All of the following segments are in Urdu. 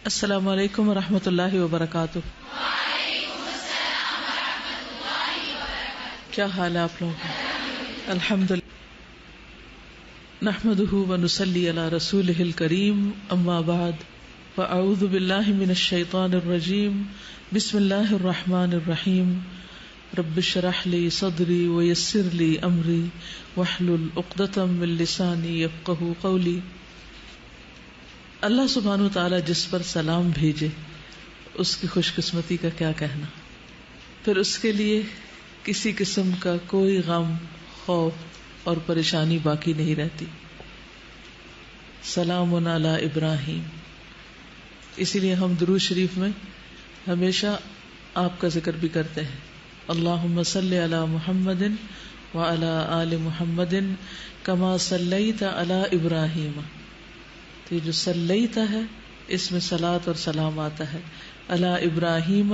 السلام علیکم ورحمۃ اللہ وبرکاتہ۔ کیا حال ہے آپ لوگوں کا؟ الحمد للہ نحمده ونصلی علی رسولہ الکریم، اما بعد فاعوذ باللہ من الشیطان الرجیم، بسم اللہ الرحمن الرحیم، رب اشرح لی صدری ویسر لی امری واحلل عقدۃ من لسانی یفقہوا قولی۔ اللہ سبحانہ و تعالیٰ جس پر سلام بھیجے اس کی خوش قسمتی کا کیا کہنا، پھر اس کے لیے کسی قسم کا کوئی غم، خوف اور پریشانی باقی نہیں رہتی۔ سلام علی ابراہیم، اسی لیے ہم درود شریف میں ہمیشہ آپ کا ذکر بھی کرتے ہیں، اللہم صلی علی محمد وعلی آل محمد کما صلیت علی ابراہیم۔ تو یہ جو صلیت ہے اس میں صلاۃ اور سلام آتا ہے، علی ابراہیم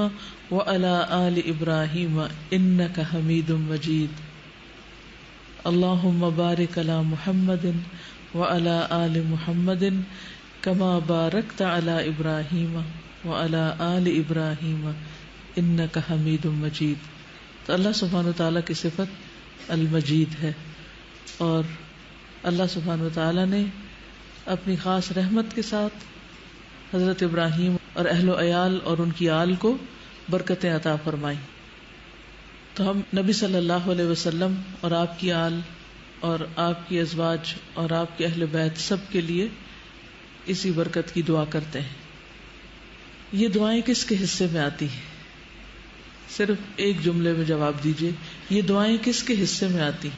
وعلی آل ابراہیم انک حمید مجید۔ اللہم بارک علی محمد وعلی آل محمد کما بارکت علی ابراہیم وعلی آل ابراہیم انک حمید مجید۔ تو اللہ سبحانہ وتعالیٰ کی صفت المجید ہے، اور اللہ سبحانہ وتعالیٰ نے اپنی خاص رحمت کے ساتھ حضرت ابراہیم اور اہل و عیال اور ان کی آل کو برکتیں عطا فرمائی۔ تو ہم نبی صلی اللہ علیہ وسلم اور آپ کی آل اور آپ کی ازواج اور آپ کے اہل بیت سب کے لیے اسی برکت کی دعا کرتے ہیں۔ یہ دعائیں کس کے حصے میں آتی ہیں؟ صرف ایک جملے میں جواب دیجیے، یہ دعائیں کس کے حصے میں آتی؟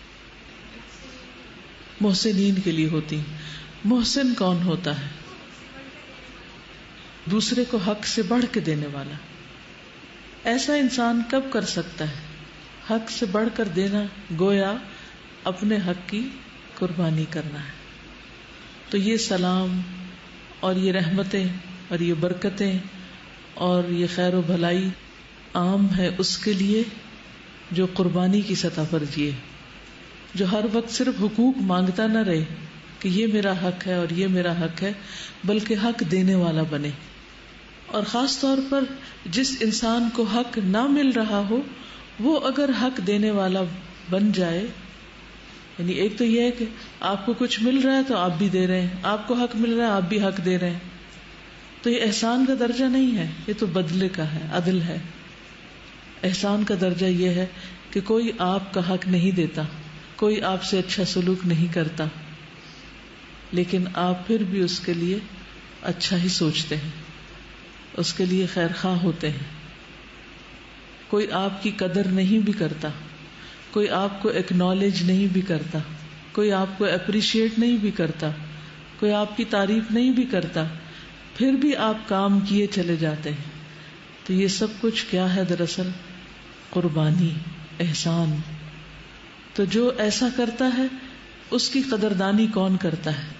محسنین کے لیے ہوتی ہیں۔ محسن کون ہوتا ہے؟ دوسرے کو حق سے بڑھ کے دینے والا۔ ایسا انسان کب کر سکتا ہے؟ حق سے بڑھ کر دینا گویا اپنے حق کی قربانی کرنا ہے۔ تو یہ سلام اور یہ رحمتیں اور یہ برکتیں اور یہ خیر و بھلائی عام ہے اس کے لیے جو قربانی کی سطح پر جیے، جو ہر وقت صرف حقوق مانگتا نہ رہے کہ یہ میرا حق ہے اور یہ میرا حق ہے، بلکہ حق دینے والا بنے۔ اور خاص طور پر جس انسان کو حق نہ مل رہا ہو وہ اگر حق دینے والا بن جائے، یعنی ایک تو یہ ہے کہ آپ کو کچھ مل رہا ہے تو آپ بھی دے رہے ہیں، آپ کو حق مل رہا ہے آپ بھی حق دے رہے ہیں، تو یہ احسان کا درجہ نہیں ہے، یہ تو بدلے کا ہے، عدل ہے۔ احسان کا درجہ یہ ہے کہ کوئی آپ کا حق نہیں دیتا، کوئی آپ سے اچھا سلوک نہیں کرتا، لیکن آپ پھر بھی اس کے لیے اچھا ہی سوچتے ہیں، اس کے لیے خیر خواہ ہوتے ہیں۔ کوئی آپ کی قدر نہیں بھی کرتا، کوئی آپ کو ایکنالج نہیں بھی کرتا، کوئی آپ کو اپریشیٹ نہیں بھی کرتا، کوئی آپ کی تعریف نہیں بھی کرتا، پھر بھی آپ کام کیے چلے جاتے ہیں۔ تو یہ سب کچھ کیا ہے؟ دراصل قربانی، احسان۔ تو جو ایسا کرتا ہے اس کی قدردانی کون کرتا ہے؟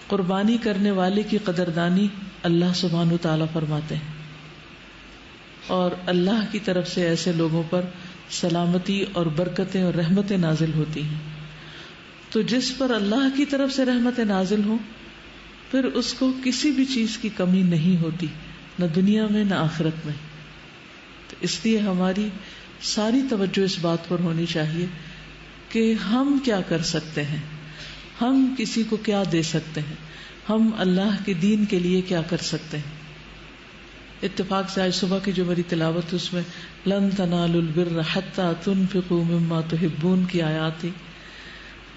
قربانی کرنے والے کی قدردانی اللہ سبحانہ و تعالیٰ فرماتے ہیں، اور اللہ کی طرف سے ایسے لوگوں پر سلامتی اور برکتیں اور رحمتیں نازل ہوتی ہیں۔ تو جس پر اللہ کی طرف سے رحمتیں نازل ہوں پھر اس کو کسی بھی چیز کی کمی نہیں ہوتی، نہ دنیا میں نہ آخرت میں۔ تو اس لیے ہماری ساری توجہ اس بات پر ہونی چاہیے کہ ہم کیا کر سکتے ہیں، ہم کسی کو کیا دے سکتے ہیں، ہم اللہ کے دین کے لیے کیا کر سکتے ہیں۔ اتفاق سے آج صبح کی جو میری تلاوت اس میں لن تنالوا البر حتی تنفقوا مما تحبون کی آیات تھی،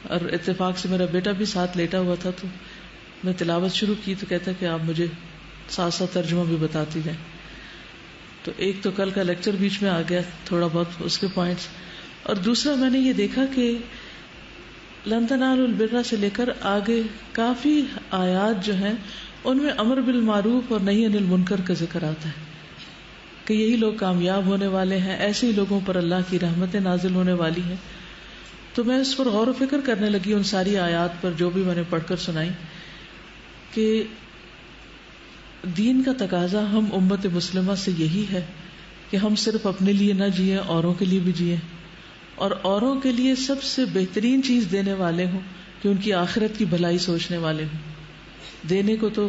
اور اتفاق سے میرا بیٹا بھی ساتھ لیٹا ہوا تھا، تو میں تلاوت شروع کی تو کہتا کہ آپ مجھے ساتھ ساتھ ترجمہ بھی بتاتی جائیں۔ تو ایک تو کل کا لیکچر بیچ میں آ گیا، تھوڑا بہت اس کے پوائنٹس، اور دوسرا میں نے یہ دیکھا کہ لن تنالوا البر سے لے کر آگے کافی آیات جو ہیں ان میں امر بالمعروف اور نہی عن المنکر کا ذکر آتا ہے کہ یہی لوگ کامیاب ہونے والے ہیں، ایسے ہی لوگوں پر اللہ کی رحمتیں نازل ہونے والی ہیں۔ تو میں اس پر غور و فکر کرنے لگی، ان ساری آیات پر جو بھی میں نے پڑھ کر سنائی، کہ دین کا تقاضا ہم امت مسلمہ سے یہی ہے کہ ہم صرف اپنے لیے نہ جئیں، اوروں کے لیے بھی جئیں، اور اوروں کے لیے سب سے بہترین چیز دینے والے ہوں کہ ان کی آخرت کی بھلائی سوچنے والے ہوں۔ دینے کو تو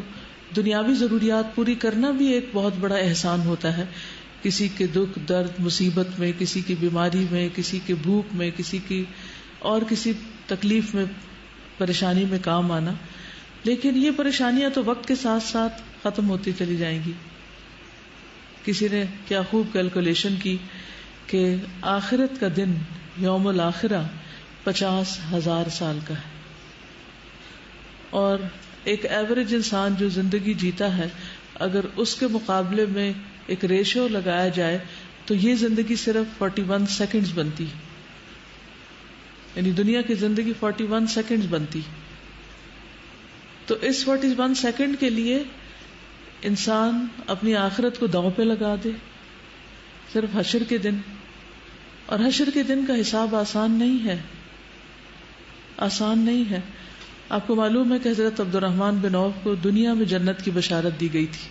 دنیاوی ضروریات پوری کرنا بھی ایک بہت بڑا احسان ہوتا ہے. کسی کے دکھ درد مصیبت میں، کسی کی بیماری میں، کسی کی بھوک میں، کسی کی اور کسی تکلیف میں، پریشانی میں کام آنا. لیکن یہ پریشانیاں تو وقت کے ساتھ ساتھ ختم ہوتی چلی جائیں گی. کسی نے کیا خوب کیلکولیشن کی کہ آخرت کا دن، یوم الآخرہ 50,000 سال کا ہے، اور ایک ایوریج انسان جو زندگی جیتا ہے اگر اس کے مقابلے میں ایک ریشو لگایا جائے تو یہ زندگی صرف 41 سیکنڈز بنتی، یعنی دنیا کی زندگی 41 سیکنڈز بنتی. تو اس 41 سیکنڈ کے لیے انسان اپنی آخرت کو داؤں پہ لگا دے صرف حشر کے دن. اور حشر کے دن کا حساب آسان نہیں ہے، آسان نہیں ہے. آپ کو معلوم ہے کہ حضرت عبد الرحمن بن عوف کو دنیا میں جنت کی بشارت دی گئی تھی.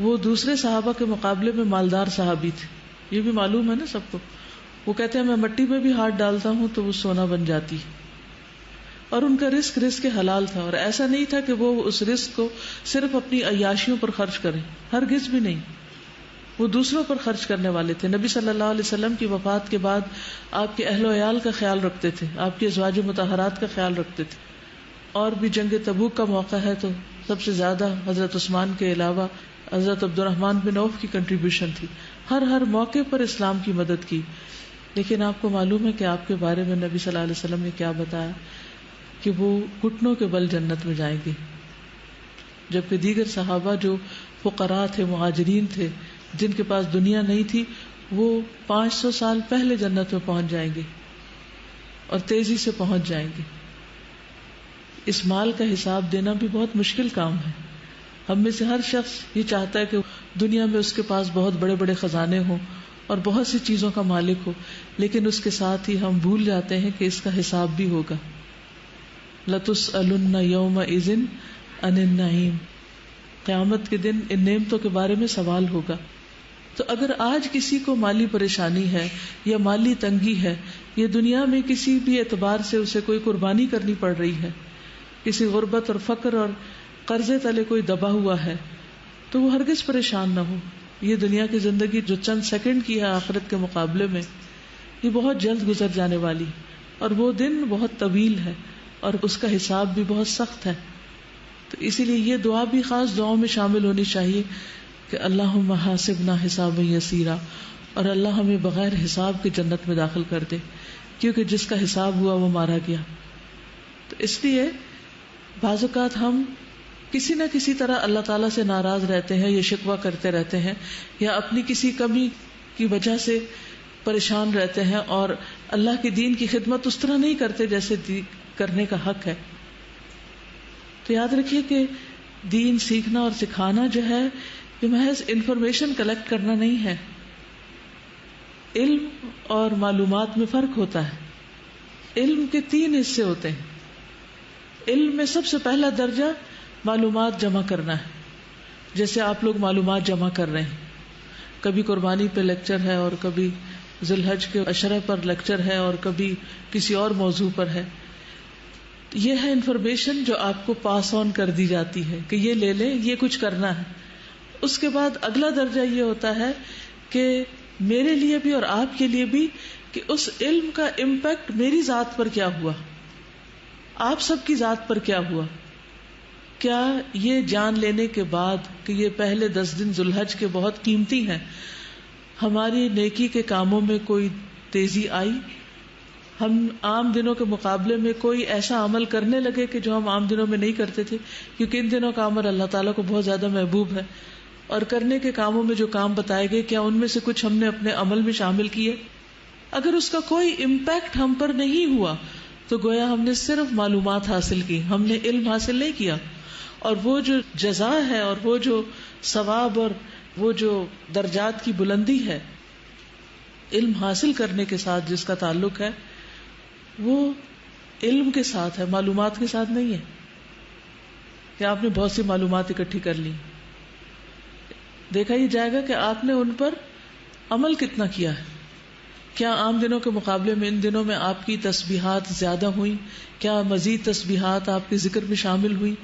وہ دوسرے صحابہ کے مقابلے میں مالدار صحابی تھے، یہ بھی معلوم ہے نا سب کو. وہ کہتے ہیں میں مٹی میں بھی ہاتھ ڈالتا ہوں تو وہ سونا بن جاتی. اور ان کا رزق حلال تھا، اور ایسا نہیں تھا کہ وہ اس رزق کو صرف اپنی عیاشیوں پر خرچ کریں، ہرگز بھی نہیں. وہ دوسروں پر خرچ کرنے والے تھے. نبی صلی اللہ علیہ وسلم کی وفات کے بعد آپ کے اہل و عیال کا خیال رکھتے تھے، آپ کی ازواج مطہرات کا خیال رکھتے تھے. اور بھی جنگ تبوک کا موقع ہے تو سب سے زیادہ حضرت عثمان کے علاوہ حضرت عبد الرحمن بن عوف کی کنٹریبیوشن تھی. ہر موقع پر اسلام کی مدد کی. لیکن آپ کو معلوم ہے کہ آپ کے بارے میں نبی صلی اللہ علیہ وسلم نے کیا بتایا کہ وہ گھٹنوں کے بل جنت میں جائیں گے، جبکہ دیگر صحابہ جو فقراء تھے، مہاجرین تھے، جن کے پاس دنیا نہیں تھی، وہ 500 سال پہلے جنت میں پہنچ جائیں گے اور تیزی سے پہنچ جائیں گے. اس مال کا حساب دینا بھی بہت مشکل کام ہے. ہم میں سے ہر شخص یہ چاہتا ہے کہ دنیا میں اس کے پاس بہت بڑے بڑے خزانے ہوں اور بہت سی چیزوں کا مالک ہو، لیکن اس کے ساتھ ہی ہم بھول جاتے ہیں کہ اس کا حساب بھی ہوگا. لَتُسْأَلُنَّ يَوْمَئِذٍ عَنِ النَّعِيمِ، قیامت کے دن ان نعمتوں کے بارے میں سوال ہوگا. تو اگر آج کسی کو مالی پریشانی ہے یا مالی تنگی ہے یا دنیا میں کسی بھی اعتبار سے اسے کوئی قربانی کرنی پڑ رہی ہے، کسی غربت اور فقر اور قرضے تلے کوئی دبا ہوا ہے، تو وہ ہرگز پریشان نہ ہو. یہ دنیا کی زندگی جو چند سیکنڈ کی ہے آخرت کے مقابلے میں، یہ بہت جلد گزر جانے والی، اور وہ دن بہت طویل ہے اور اس کا حساب بھی بہت سخت ہے. تو اسی لیے یہ دعا بھی خاص دعاؤں میں شامل ہونی چاہیے کہ اللہم حاسبنا حسابا یسیرا، اور اللہ ہمیں بغیر حساب کے جنت میں داخل کر دے، کیونکہ جس کا حساب ہوا وہ مارا گیا. تو اس لیے بعض اوقات ہم کسی نہ کسی طرح اللہ تعالیٰ سے ناراض رہتے ہیں یا شکوہ کرتے رہتے ہیں یا اپنی کسی کمی کی وجہ سے پریشان رہتے ہیں، اور اللہ کے دین کی خدمت اس طرح نہیں کرتے جیسے کرنے کا حق ہے. تو یاد رکھیے کہ دین سیکھنا اور سکھانا جو ہے یہ محض انفارمیشن کلیکٹ کرنا نہیں ہے. علم اور معلومات میں فرق ہوتا ہے. علم کے 3 حصے ہوتے ہیں. علم میں سب سے پہلا درجہ معلومات جمع کرنا ہے. جیسے آپ لوگ معلومات جمع کر رہے ہیں، کبھی قربانی پہ لیکچر ہے اور کبھی ذی الحج کے عشرہ پر لیکچر ہے اور کبھی کسی اور موضوع پر ہے. یہ ہے انفارمیشن جو آپ کو پاس آن کر دی جاتی ہے کہ یہ لے لیں، یہ کچھ کرنا ہے. اس کے بعد اگلا درجہ یہ ہوتا ہے کہ میرے لیے بھی اور آپ کے لیے بھی کہ اس علم کا امپیکٹ میری ذات پر کیا ہوا، آپ سب کی ذات پر کیا ہوا. کیا یہ جان لینے کے بعد کہ یہ پہلے 10 دن ذی الحج کے بہت قیمتی ہیں، ہماری نیکی کے کاموں میں کوئی تیزی آئی؟ ہم عام دنوں کے مقابلے میں کوئی ایسا عمل کرنے لگے کہ جو ہم عام دنوں میں نہیں کرتے تھے، کیونکہ ان دنوں کا عمل اللہ تعالیٰ کو بہت زیادہ محبوب ہے. اور کرنے کے کاموں میں جو کام بتائے گئے، کیا ان میں سے کچھ ہم نے اپنے عمل میں شامل کیے؟ اگر اس کا کوئی امپیکٹ ہم پر نہیں ہوا تو گویا ہم نے صرف معلومات حاصل کی، ہم نے علم حاصل نہیں کیا. اور وہ جو جزا ہے اور وہ جو ثواب اور وہ جو درجات کی بلندی ہے علم حاصل کرنے کے ساتھ جس کا تعلق ہے، وہ علم کے ساتھ ہے، معلومات کے ساتھ نہیں ہے کہ آپ نے بہت سی معلومات اکٹھی کر لی. دیکھا یہ جائے گا کہ آپ نے ان پر عمل کتنا کیا ہے. کیا عام دنوں کے مقابلے میں ان دنوں میں آپ کی تسبیحات زیادہ ہوئیں؟ کیا مزید تسبیحات آپ کے ذکر میں شامل ہوئیں؟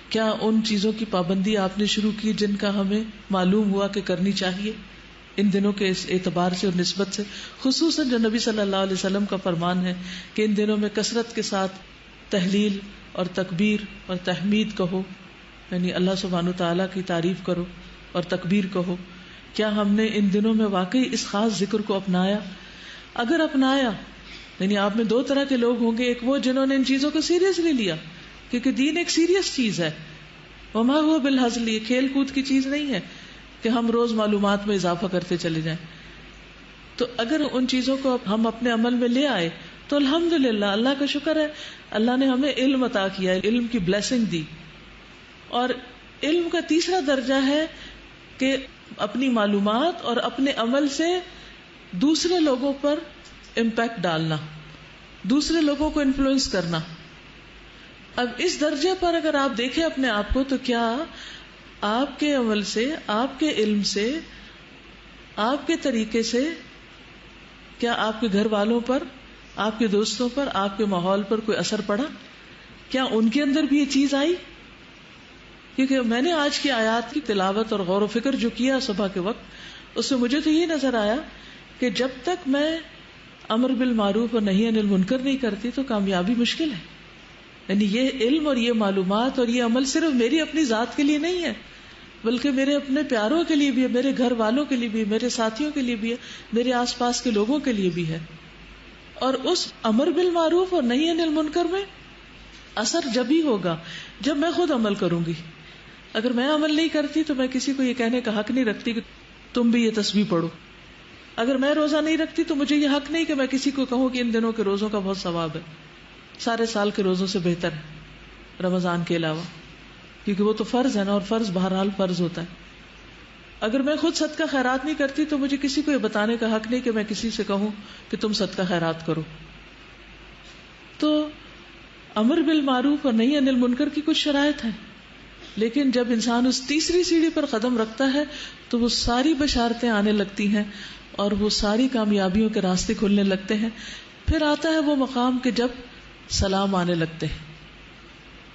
کیا ان چیزوں کی پابندی آپ نے شروع کی جن کا ہمیں معلوم ہوا کہ کرنی چاہیے ان دنوں کے اس اعتبار سے اور نسبت سے؟ خصوصاً جو نبی صلی اللہ علیہ وسلم کا فرمان ہے کہ ان دنوں میں کثرت کے ساتھ تحلیل اور تکبیر اور تحمید کہو، یعنی اللہ سبحانہ تعالیٰ کی تعریف کرو اور تکبیر کہو. کیا ہم نے ان دنوں میں واقعی اس خاص ذکر کو اپنایا؟ اگر اپنایا، یعنی آپ میں دو طرح کے لوگ ہوں گے، ایک وہ جنہوں نے ان چیزوں کو سیریسلی لیا، کیونکہ دین ایک سیریس چیز ہے، وما ہوا بالہزل، یہ کھیل کود کی چیز نہیں ہے کہ ہم روز معلومات میں اضافہ کرتے چلے جائیں. تو اگر ان چیزوں کو ہم اپنے عمل میں لے آئے تو الحمدللہ، اللہ کا شکر ہے، اللہ نے ہمیں علم عطا کیا، علم کی بلیسنگ دی. اور علم کا تیسرا درجہ ہے کہ اپنی معلومات اور اپنے عمل سے دوسرے لوگوں پر امپیکٹ ڈالنا، دوسرے لوگوں کو انفلوئنس کرنا. اب اس درجے پر اگر آپ دیکھیں اپنے آپ کو، تو کیا آپ کے عمل سے، آپ کے علم سے، آپ کے طریقے سے، کیا آپ کے گھر والوں پر، آپ کے دوستوں پر، آپ کے ماحول پر کوئی اثر پڑا؟ کیا ان کے اندر بھی یہ چیز آئی؟ کیونکہ میں نے آج کی آیات کی تلاوت اور غور و فکر جو کیا صبح کے وقت، اس سے مجھے تو یہ نظر آیا کہ جب تک میں امر بالمعروف اور نہی عن المنکر نہیں کرتی تو کامیابی مشکل ہے. یعنی یہ علم اور یہ معلومات اور یہ عمل صرف میری اپنی ذات کے لیے نہیں ہے، بلکہ میرے اپنے پیاروں کے لیے بھی ہے، میرے گھر والوں کے لیے بھی ہے، میرے ساتھیوں کے لیے بھی ہے، میرے آس پاس کے لوگوں کے لیے بھی ہے. اور اس امر بالمعروف اور نہی عن المنکر میں اثر جب ہی ہوگا جب میں خود عمل کروں گی. اگر میں عمل نہیں کرتی تو میں کسی کو یہ کہنے کا حق نہیں رکھتی کہ تم بھی یہ تسبیح پڑھو. اگر میں روزہ نہیں رکھتی تو مجھے یہ حق نہیں کہ میں کسی کو کہوں کہ ان دنوں کے روزوں کا بہت ثواب ہے، سارے سال کے روزوں سے بہتر ہے رمضان کے علاوہ، کیونکہ وہ تو فرض ہے نا، اور فرض بہرحال فرض ہوتا ہے. اگر میں خود صدقہ خیرات نہیں کرتی تو مجھے کسی کو یہ بتانے کا حق نہیں کہ میں کسی سے کہوں کہ تم صدقہ خیرات کرو. تو امر بالمعروف اور نہی عن المنکر کی کچھ شرائط ہیں، لیکن جب انسان اس تیسری سیڑھی پر قدم رکھتا ہے تو وہ ساری بشارتیں آنے لگتی ہیں اور وہ ساری کامیابیوں کے راستے کھلنے لگتے ہیں. پھر آتا ہے وہ مقام کہ جب سلام آنے لگتے ہیں،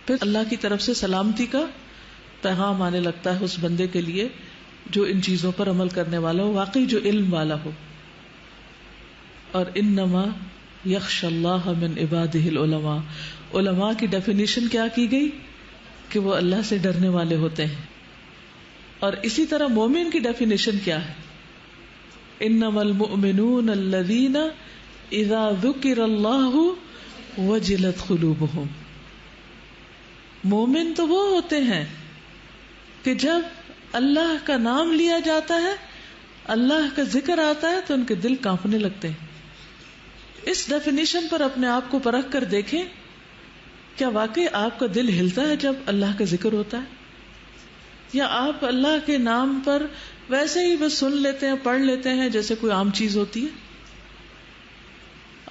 پھر اللہ کی طرف سے سلامتی کا پیغام آنے لگتا ہے اس بندے کے لیے جو ان چیزوں پر عمل کرنے والا ہو، واقعی جو علم والا ہو. اور انما یخشی اللہ من عبادہ العلماء، علماء کی ڈیفینیشن کیا کی گئی کہ وہ اللہ سے ڈرنے والے ہوتے ہیں. اور اسی طرح مومن کی ڈیفینیشن کیا ہے؟ انما المؤمنون الذین اذا ذکر اللہ وجلت قلوبہم. مومن تو وہ ہوتے ہیں کہ جب اللہ کا نام لیا جاتا ہے، اللہ کا ذکر آتا ہے تو ان کے دل کانپنے لگتے ہیں. اس ڈیفینیشن پر اپنے آپ کو پرکھ کر دیکھیں، کیا واقعی آپ کا دل ہلتا ہے جب اللہ کا ذکر ہوتا ہے، یا آپ اللہ کے نام پر ویسے ہی بس سن لیتے ہیں، پڑھ لیتے ہیں جیسے کوئی عام چیز ہوتی ہے؟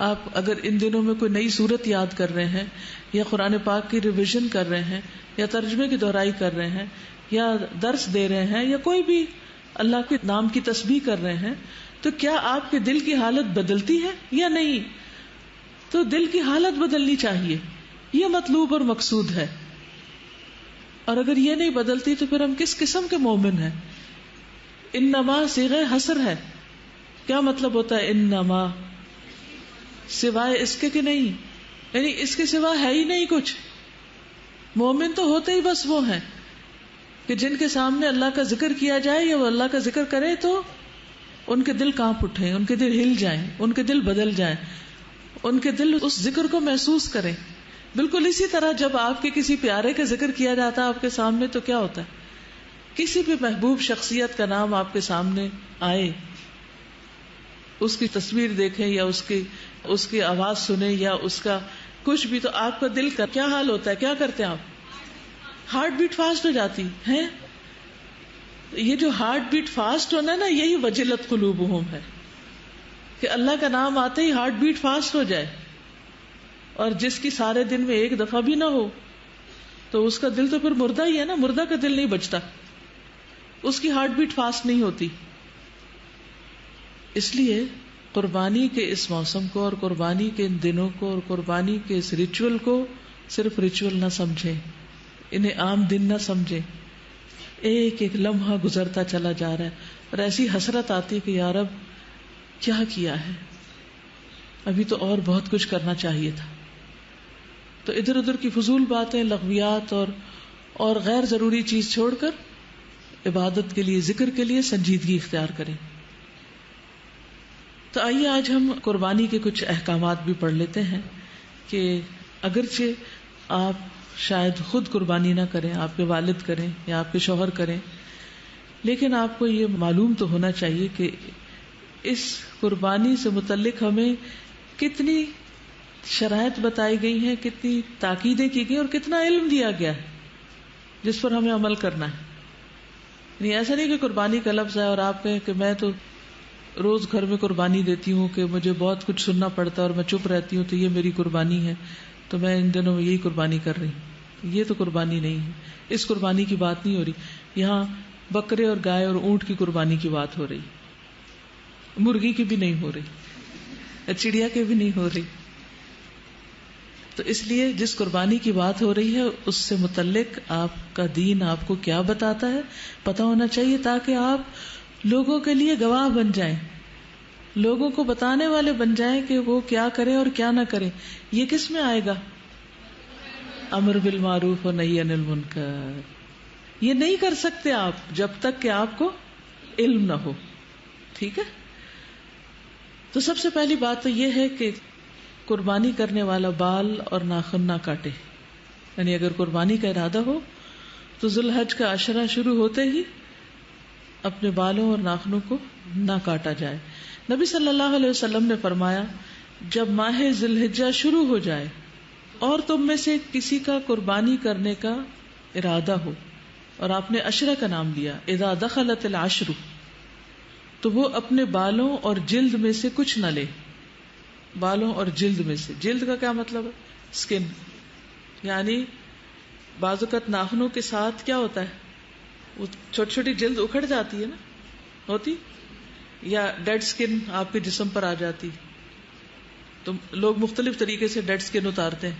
آپ اگر ان دنوں میں کوئی نئی سورت یاد کر رہے ہیں، یا قرآن پاک کی ریویژن کر رہے ہیں، یا ترجمے کی دہرائی کر رہے ہیں، یا درس دے رہے ہیں، یا کوئی بھی اللہ کے نام کی تسبیح کر رہے ہیں، تو کیا آپ کے دل کی حالت بدلتی ہے یا نہیں؟ تو دل کی حالت بدلنی چاہیے، یہ مطلوب اور مقصود ہے. اور اگر یہ نہیں بدلتی تو پھر ہم کس قسم کے مومن ہیں؟ انما صیغہ حصر ہے. کیا مطلب ہوتا ہے انما؟ سوائے اس کے کہ نہیں، یعنی اس کے سوا ہے ہی نہیں کچھ. مومن تو ہوتے ہی بس وہ ہیں کہ جن کے سامنے اللہ کا ذکر کیا جائے یا وہ اللہ کا ذکر کرے تو ان کے دل کانپ اٹھیں، ان کے دل ہل جائیں، ان کے دل بدل جائیں، ان کے دل اس ذکر کو محسوس کریں. بالکل اسی طرح جب آپ کے کسی پیارے کا ذکر کیا جاتا ہے آپ کے سامنے تو کیا ہوتا ہے؟ کسی بھی محبوب شخصیت کا نام آپ کے سامنے آئے، اس کی تصویر دیکھیں یا اس کی آواز سنیں یا اس کا کچھ بھی، تو آپ کا دل کا کیا حال ہوتا ہے؟ کیا کرتے ہیں آپ؟ ہارٹ بیٹ فاسٹ ہو جاتی ہے. یہ جو ہارٹ بیٹ فاسٹ ہونا ہے نا، یہی وجلت قلوبہم ہے کہ اللہ کا نام آتے ہی ہارٹ بیٹ فاسٹ ہو جائے. اور جس کی سارے دن میں ایک دفعہ بھی نہ ہو تو اس کا دل تو پھر مردہ ہی ہے نا، مردہ کا دل نہیں بچتا، اس کی ہارٹ بیٹ فاسٹ نہیں ہوتی. اس لیے قربانی کے اس موسم کو اور قربانی کے ان دنوں کو اور قربانی کے اس ریچول کو صرف ریچول نہ سمجھیں، انہیں عام دن نہ سمجھیں. ایک ایک لمحہ گزرتا چلا جا رہا ہے اور ایسی حسرت آتی کہ یا رب کیا کیا ہے، ابھی تو اور بہت کچھ کرنا چاہیے تھا. تو ادھر ادھر کی فضول باتیں، لغویات اور غیر ضروری چیز چھوڑ کر عبادت کے لیے، ذکر کے لیے سنجیدگی اختیار کریں. تو آئیے آج ہم قربانی کے کچھ احکامات بھی پڑھ لیتے ہیں کہ اگرچہ آپ شاید خود قربانی نہ کریں، آپ کے والد کریں یا آپ کے شوہر کریں، لیکن آپ کو یہ معلوم تو ہونا چاہیے کہ اس قربانی سے متعلق ہمیں کتنی شرائط بتائی گئی ہیں، کتنی تاکیدیں کی گئی اور کتنا علم دیا گیا ہے جس پر ہمیں عمل کرنا ہے. یعنی ایسا نہیں کہ قربانی کا لفظ ہے اور آپ کہیں کہ میں تو روز گھر میں قربانی دیتی ہوں کہ مجھے بہت کچھ سننا پڑتا ہے اور میں چپ رہتی ہوں تو یہ میری قربانی ہے، تو میں ان دنوں میں یہی قربانی کر رہی ہوں. یہ تو قربانی نہیں ہے، اس قربانی کی بات نہیں ہو رہی. یہاں بکرے اور گائے اور اونٹ کی قربانی کی بات ہو رہی، مرغی کی بھی نہیں ہو رہی، چڑیا کی بھی نہیں ہو رہی. تو اس لیے جس قربانی کی بات ہو رہی ہے اس سے متعلق آپ کا دین آپ کو کیا بتاتا ہے پتہ ہونا چاہیے، تاکہ آپ لوگوں کے لیے گواہ بن جائیں، لوگوں کو بتانے والے بن جائیں کہ وہ کیا کریں اور کیا نہ کریں. یہ کس میں آئے گا؟ امر بالمعروف و نہی عن المنکر. یہ نہیں کر سکتے آپ جب تک کہ آپ کو علم نہ ہو. ٹھیک ہے؟ تو سب سے پہلی بات تو یہ ہے کہ قربانی کرنے والا بال اور ناخن نہ کاٹے. یعنی اگر قربانی کا ارادہ ہو تو ذی الحج کا عشرہ شروع ہوتے ہی اپنے بالوں اور ناخنوں کو نہ کاٹا جائے. نبی صلی اللہ علیہ وسلم نے فرمایا جب ماہ ذی الحجہ شروع ہو جائے اور تم میں سے کسی کا قربانی کرنے کا ارادہ ہو، اور آپ نے عشرہ کا نام لیا، اذا دخلت العشر، تو وہ اپنے بالوں اور جلد میں سے کچھ نہ لے. بالوں اور جلد میں سے، جلد کا کیا مطلب ہے؟ اسکن. یعنی بعض اوقات ناخنوں کے ساتھ کیا ہوتا ہے، وہ چھوٹی چھوٹی جلد اکھڑ جاتی ہے نا، ہوتی، یا ڈیڈ اسکن آپ کے جسم پر آ جاتی، تو لوگ مختلف طریقے سے ڈیڈ اسکن اتارتے ہیں.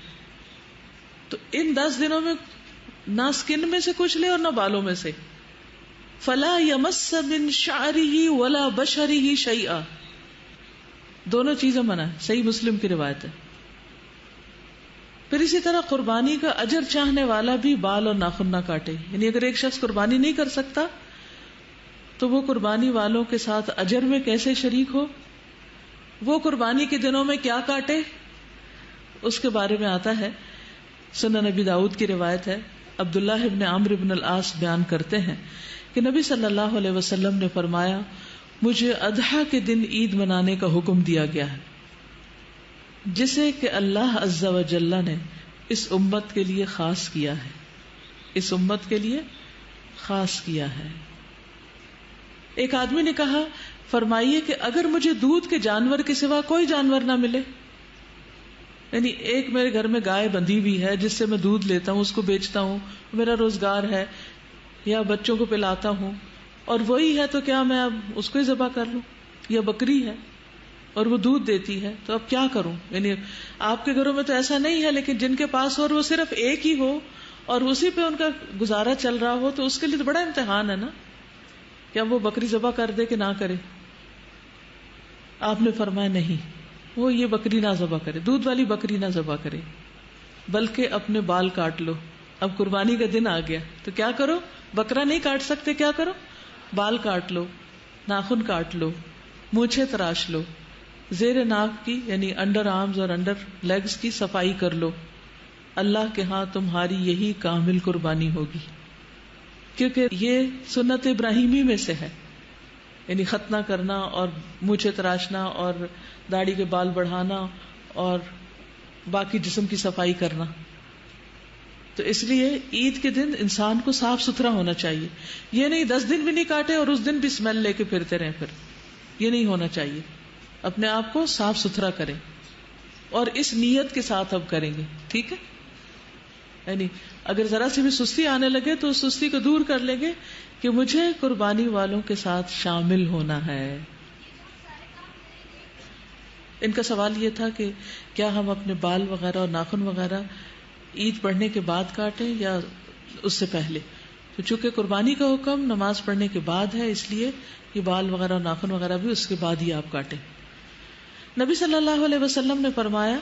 تو ان 10 دنوں میں نہ اسکن میں سے کچھ لے اور نہ بالوں میں سے. فلا یمس من شعرہ ولا بشرہ شیئا، دونوں چیزیں منع ہے. صحیح مسلم کی روایت ہے. پھر اسی طرح قربانی کا اجر چاہنے والا بھی بال اور ناخن نہ کاٹے. یعنی اگر ایک شخص قربانی نہیں کر سکتا تو وہ قربانی والوں کے ساتھ اجر میں کیسے شریک ہو، وہ قربانی کے دنوں میں کیا کاٹے، اس کے بارے میں آتا ہے. سنن نبی داؤد کی روایت ہے، عبداللہ ابن عمرو ابن العاص بیان کرتے ہیں کہ نبی صلی اللہ علیہ وسلم نے فرمایا مجھے اضحیٰ کے دن عید منانے کا حکم دیا گیا ہے، جسے کہ اللہ عز و جل نے اس امت کے لیے خاص کیا ہے، اس امت کے لیے خاص کیا ہے. ایک آدمی نے کہا فرمائیے کہ اگر مجھے دودھ کے جانور کے سوا کوئی جانور نہ ملے، یعنی ایک میرے گھر میں گائے بندھی ہوئی ہے جس سے میں دودھ لیتا ہوں، اس کو بیچتا ہوں، میرا روزگار ہے، یا بچوں کو پلاتا ہوں، اور وہی ہے تو کیا میں اب اس کو ہی ذبح کر لوں؟ یا بکری ہے اور وہ دودھ دیتی ہے تو اب کیا کروں؟ یعنی آپ کے گھروں میں تو ایسا نہیں ہے، لیکن جن کے پاس اور وہ صرف ایک ہی ہو اور اسی پہ ان کا گزارا چل رہا ہو تو اس کے لیے تو بڑا امتحان ہے نا، کیا وہ بکری ذبح کر دے کہ نہ کرے؟ آپ نے فرمایا نہیں، وہ یہ بکری نہ ذبح کرے، دودھ والی بکری نہ ذبح کرے، بلکہ اپنے بال کاٹ لو. اب قربانی کا دن آ گیا تو کیا کرو؟ بکرا نہیں کاٹ سکتے، کیا کرو؟ بال کاٹ لو، ناخن کاٹ لو، مونچھیں تراش لو، زیر ناک کی یعنی انڈر آرمز اور انڈر لیگز کی صفائی کر لو. اللہ کے ہاں تمہاری یہی کامل قربانی ہوگی، کیونکہ یہ سنت ابراہیمی میں سے ہے، یعنی ختنہ کرنا اور مونچھیں تراشنا اور داڑھی کے بال بڑھانا اور باقی جسم کی صفائی کرنا. تو اس لیے عید کے دن انسان کو صاف ستھرا ہونا چاہیے. یہ نہیں 10 دن بھی نہیں کاٹے اور اس دن بھی اسمیل لے کے پھرتے رہیں، پھر یہ نہیں ہونا چاہیے. اپنے آپ کو صاف ستھرا کریں اور اس نیت کے ساتھ اب کریں گے. ٹھیک ہے؟ یعنی اگر ذرا سی بھی سستی آنے لگے تو اس سستی کو دور کر لیں گے کہ مجھے قربانی والوں کے ساتھ شامل ہونا ہے. ان کا سوال یہ تھا کہ کیا ہم اپنے بال وغیرہ اور ناخن وغیرہ عید پڑھنے کے بعد کاٹیں یا اس سے پہلے؟ تو چونکہ قربانی کا حکم نماز پڑھنے کے بعد ہے، اس لیے یہ بال وغیرہ اور ناخن وغیرہ بھی اس کے بعد ہی آپ کاٹیں۔ نبی صلی اللہ علیہ وسلم نے فرمایا،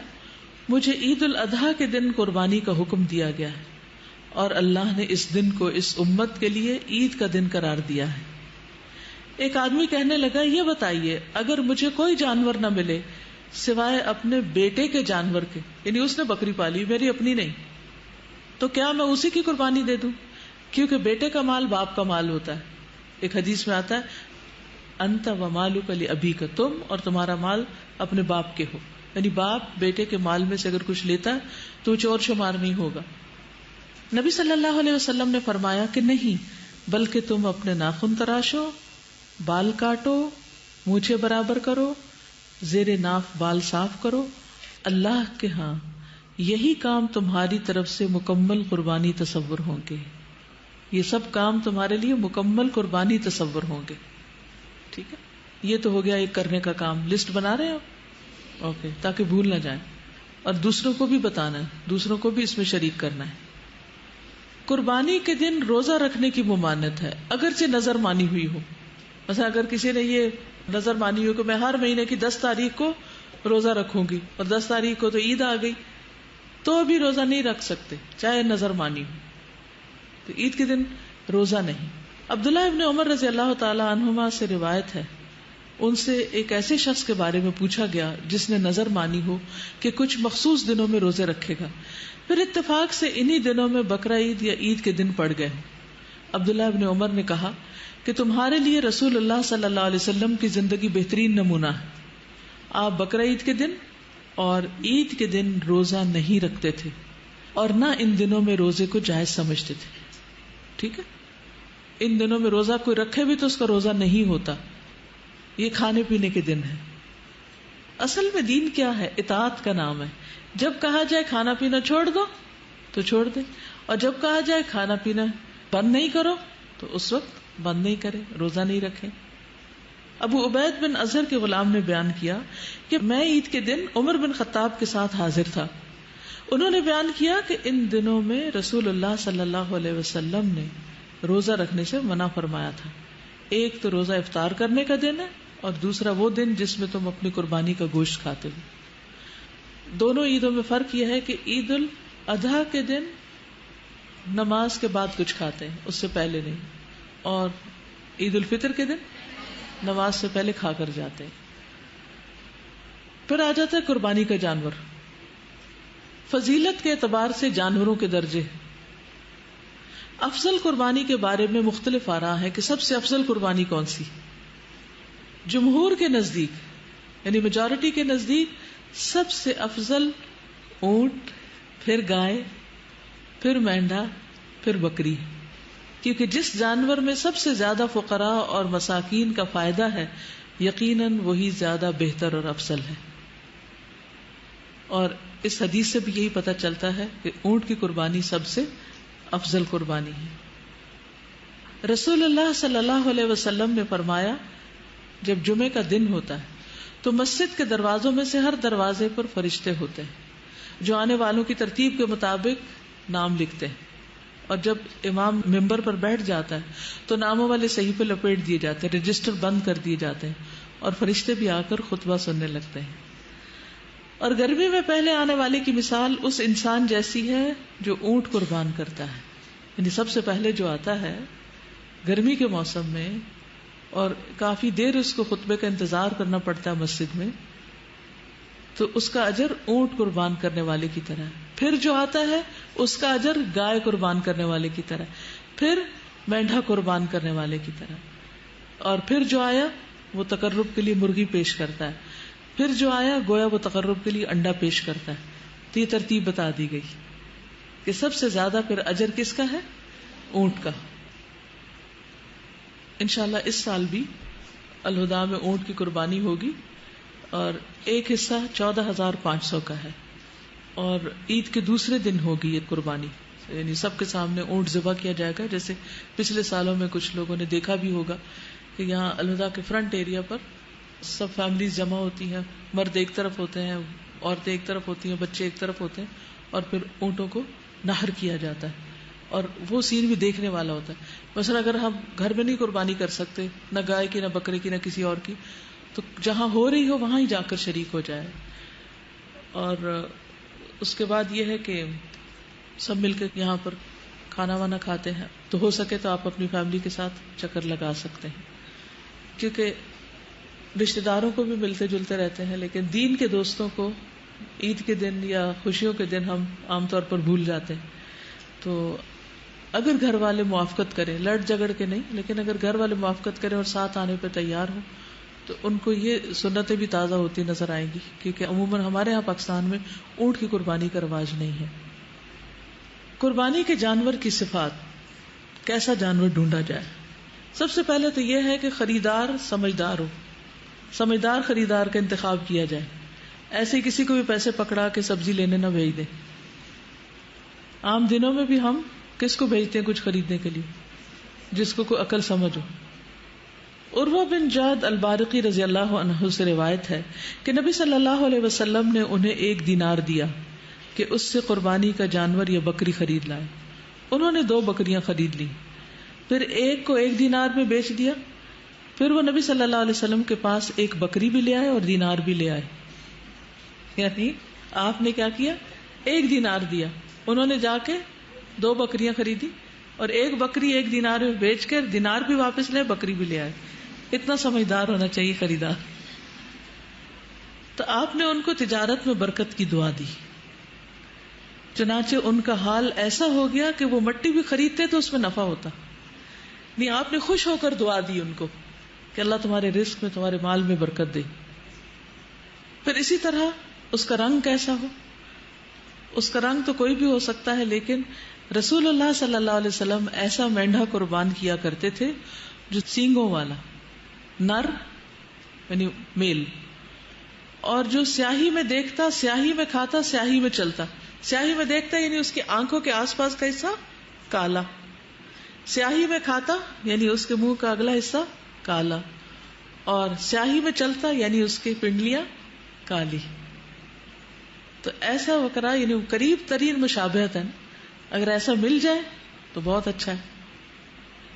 مجھے عید الاضحیٰ کے دن قربانی کا حکم دیا گیا ہے، اور اللہ نے اس دن کو اس امت کے لیے عید کا دن قرار دیا ہے۔ ایک آدمی کہنے لگا، یہ بتائیے اگر مجھے کوئی جانور نہ ملے سوائے اپنے بیٹے کے جانور کے، یعنی اس نے بکری پالی، میری اپنی نہیں، تو کیا میں اسی کی قربانی دے دوں؟ کیونکہ بیٹے کا مال باپ کا مال ہوتا ہے۔ ایک حدیث میں آتا ہے، انت و مالک لابیک، تم اور تمہارا مال اپنے باپ کے ہو، یعنی باپ بیٹے کے مال میں سے اگر کچھ لیتا ہے تو چور شمار نہیں ہوگا۔ نبی صلی اللہ علیہ وسلم نے فرمایا کہ نہیں، بلکہ تم اپنے ناخن تراشو، بال کاٹو، مونچھیں برابر کرو، زیر ناف بال صاف کرو، اللہ کے ہاں یہی کام تمہاری طرف سے مکمل قربانی تصور ہوں گے، یہ سب کام تمہارے لیے مکمل قربانی تصور ہوں گے۔ ٹھیک ہے، یہ تو ہو گیا ایک کرنے کا کام۔ لسٹ بنا رہے ہیں آپ؟ اوکے، تاکہ بھول نہ جائیں، اور دوسروں کو بھی بتانا ہے، دوسروں کو بھی اس میں شریک کرنا ہے۔ قربانی کے دن روزہ رکھنے کی ممانعت ہے، اگرچہ نظر مانی ہوئی ہو۔ مثلا اگر کسی نے یہ نظر مانی ہو کہ میں ہر مہینے کی 10 تاریخ کو روزہ رکھوں گی، اور 10 تاریخ کو تو عید آ گئی، تو ابھی روزہ نہیں رکھ سکتے چاہے نظر مانی ہو، تو عید کے دن روزہ نہیں۔ عبداللہ ابن عمر رضی اللہ تعالی عنہما سے روایت ہے، ان سے ایک ایسے شخص کے بارے میں پوچھا گیا جس نے نظر مانی ہو کہ کچھ مخصوص دنوں میں روزے رکھے گا، پھر اتفاق سے انہی دنوں میں بقرہ عید یا عید کے دن پڑ گئے ہوں۔ عبداللہ ابن عمر نے کہا کہ تمہارے لیے رسول اللہ صلی اللہ علیہ وسلم کی زندگی بہترین نمونہ ہے، آپ بقرہ عید کے دن اور عید کے دن روزہ نہیں رکھتے تھے، اور نہ ان دنوں میں روزے کو جائز سمجھتے تھے۔ ٹھیک ہے، ان دنوں میں روزہ کوئی رکھے بھی تو اس کا روزہ نہیں ہوتا، یہ کھانے پینے کے دن ہے۔ اصل میں دین کیا ہے؟ اطاعت کا نام ہے۔ جب کہا جائے کھانا پینا چھوڑ دو تو چھوڑ دے، اور جب کہا جائے کھانا پینا بند نہیں کرو تو اس وقت بند نہیں کرے، روزہ نہیں رکھے۔ ابو عبید بن اظہر کے غلام نے بیان کیا کہ میں عید کے دن عمر بن خطاب کے ساتھ حاضر تھا، انہوں نے بیان کیا کہ ان دنوں میں رسول اللہ صلی اللہ علیہ وسلم نے روزہ رکھنے سے منع فرمایا تھا۔ ایک تو روزہ افطار کرنے کا دن ہے، اور دوسرا وہ دن جس میں تم اپنی قربانی کا گوشت کھاتے ہو۔ دونوں عیدوں میں فرق یہ ہے کہ عید الاضحیٰ کے دن نماز کے بعد کچھ کھاتے ہیں، اس سے پہلے نہیں، اور عید الفطر کے دن نماز سے پہلے کھا کر جاتے ہیں۔ پھر آ جاتا ہے قربانی کا جانور۔ فضیلت کے اعتبار سے جانوروں کے درجے، افضل قربانی کے بارے میں مختلف آراء ہے کہ سب سے افضل قربانی کون سی۔ جمہور کے نزدیک، یعنی میجورٹی کے نزدیک، سب سے افضل اونٹ، پھر گائے، پھر مینڈھا، پھر بکری، کیونکہ جس جانور میں سب سے زیادہ فقراء اور مساکین کا فائدہ ہے یقیناً وہی زیادہ بہتر اور افضل ہے۔ اور اس حدیث سے بھی یہی پتہ چلتا ہے کہ اونٹ کی قربانی سب سے افضل قربانی ہے۔ رسول اللہ صلی اللہ علیہ وسلم نے فرمایا، جب جمعے کا دن ہوتا ہے تو مسجد کے دروازوں میں سے ہر دروازے پر فرشتے ہوتے ہیں جو آنے والوں کی ترتیب کے مطابق نام لکھتے ہیں، اور جب امام ممبر پر بیٹھ جاتا ہے تو ناموں والے صحیفے لپیٹ دیے جاتے ہیں، رجسٹر بند کر دیے جاتے ہیں، اور فرشتے بھی آ کر خطبہ سننے لگتے ہیں۔ اور گرمی میں پہلے آنے والے کی مثال اس انسان جیسی ہے جو اونٹ قربان کرتا ہے، یعنی سب سے پہلے جو آتا ہے گرمی کے موسم میں، اور کافی دیر اس کو خطبے کا انتظار کرنا پڑتا ہے مسجد میں، تو اس کا اجر اونٹ قربان کرنے والے کی طرح ہے۔ پھر جو آتا ہے اس کا اجر گائے قربان کرنے والے کی طرح، پھر مینڈھا قربان کرنے والے کی طرح، اور پھر جو آیا وہ تقرب کے لیے مرغی پیش کرتا ہے، پھر جو آیا گویا وہ تقرب کے لیے انڈا پیش کرتا ہے۔ تو یہ ترتیب بتا دی گئی کہ سب سے زیادہ پھر اجر کس کا ہے؟ اونٹ کا۔ انشاءاللہ اس سال بھی الہدا میں اونٹ کی قربانی ہوگی، اور ایک حصہ 14,500 کا ہے، اور عید کے دوسرے دن ہوگی یہ قربانی، یعنی سب کے سامنے اونٹ ذبح کیا جائے گا، جیسے پچھلے سالوں میں کچھ لوگوں نے دیکھا بھی ہوگا کہ یہاں الہدا کے فرنٹ ایریا پر سب فیملیز جمع ہوتی ہیں، مرد ایک طرف ہوتے ہیں، عورتیں ایک طرف ہوتی ہیں، بچے ایک طرف ہوتے ہیں، اور پھر اونٹوں کو نہر کیا جاتا ہے، اور وہ سین بھی دیکھنے والا ہوتا ہے. مثلا اگر ہم گھر میں نہیں قربانی کر سکتے، نہ گائے کی، نہ بکرے کی، نہ کسی اور کی، تو جہاں ہو رہی ہو وہاں ہی جا کر شریک ہو جائے. اور اس کے بعد یہ ہے کہ سب مل کے یہاں پر کھانا وانا کھاتے ہیں. تو ہو سکے تو آپ اپنی فیملی کے ساتھ چکر لگا سکتے ہیں، کیونکہ رشتے داروں کو بھی ملتے جلتے رہتے ہیں، لیکن دین کے دوستوں کو عید کے دن یا خوشیوں کے دن ہم عام طور پر بھول جاتے ہیں. تو اگر گھر والے موافقت کریں، لڑ جگڑ کے نہیں، لیکن اگر گھر والے موافقت کریں اور ساتھ آنے پہ تیار ہوں، تو ان کو یہ سنتیں بھی تازہ ہوتی نظر آئیں گی. کیونکہ عموماً ہمارے یہاں پاکستان میں اونٹ کی قربانی کا رواج نہیں ہے. قربانی کے جانور کی صفات، کیسا جانور ڈھونڈا جائے؟ سب سے پہلے تو یہ ہے کہ خریدار سمجھدار ہو، سمجھدار خریدار کا انتخاب کیا جائے. ایسے کسی کو بھی پیسے پکڑا کے سبزی لینے نہ بھیج دیں. عام دنوں میں بھی ہم کس کو بھیجتے ہیں کچھ خریدنے کے لیے؟ جس کو کوئی عقل سمجھ ہو. عروہ بن جعد البارقی رضی اللہ عنہ سے روایت ہے کہ نبی صلی اللہ علیہ وسلم نے انہیں 1 دینار دیا کہ اس سے قربانی کا جانور یا بکری خرید لائے. انہوں نے 2 بکریاں خرید لی، پھر ایک کو 1 دینار میں بیچ دیا. پھر وہ نبی صلی اللہ علیہ وسلم کے پاس ایک بکری بھی لے آئے اور دینار بھی لے آئے. یعنی آپ نے کیا کیا؟ 1 دینار دیا، انہوں نے جا کے 2 بکریاں خریدی اور ایک بکری 1 دینار میں بیچ کر دینار بھی واپس لے، بکری بھی لے آئے. اتنا سمجھدار ہونا چاہیے خریدار. تو آپ نے ان کو تجارت میں برکت کی دعا دی. چنانچہ ان کا حال ایسا ہو گیا کہ وہ مٹی بھی خریدتے تو اس میں نفع ہوتا. نہیں، آپ نے خوش ہو کر دعا دی ان کو کہ اللہ تمہارے رزق میں، تمہارے مال میں برکت دے. پھر اسی طرح اس کا رنگ کیسا ہو؟ اس کا رنگ تو کوئی بھی ہو سکتا ہے، لیکن رسول اللہ صلی اللہ علیہ وسلم ایسا مینڈھا قربان کیا کرتے تھے جو سینگوں والا، نر یعنی میل، اور جو سیاہی میں دیکھتا، سیاہی میں کھاتا، سیاہی میں چلتا. سیاہی میں دیکھتا یعنی اس کی آنکھوں کے آس پاس کا حصہ کالا، سیاہی میں کھاتا یعنی اس کے منہ کا اگلا حصہ کالا، اور سیاہی میں چلتا یعنی اس کی پنڈلیاں کالی. تو ایسا بکرا یعنی قریب ترین مشابہت ہے. اگر ایسا مل جائے تو بہت اچھا ہے.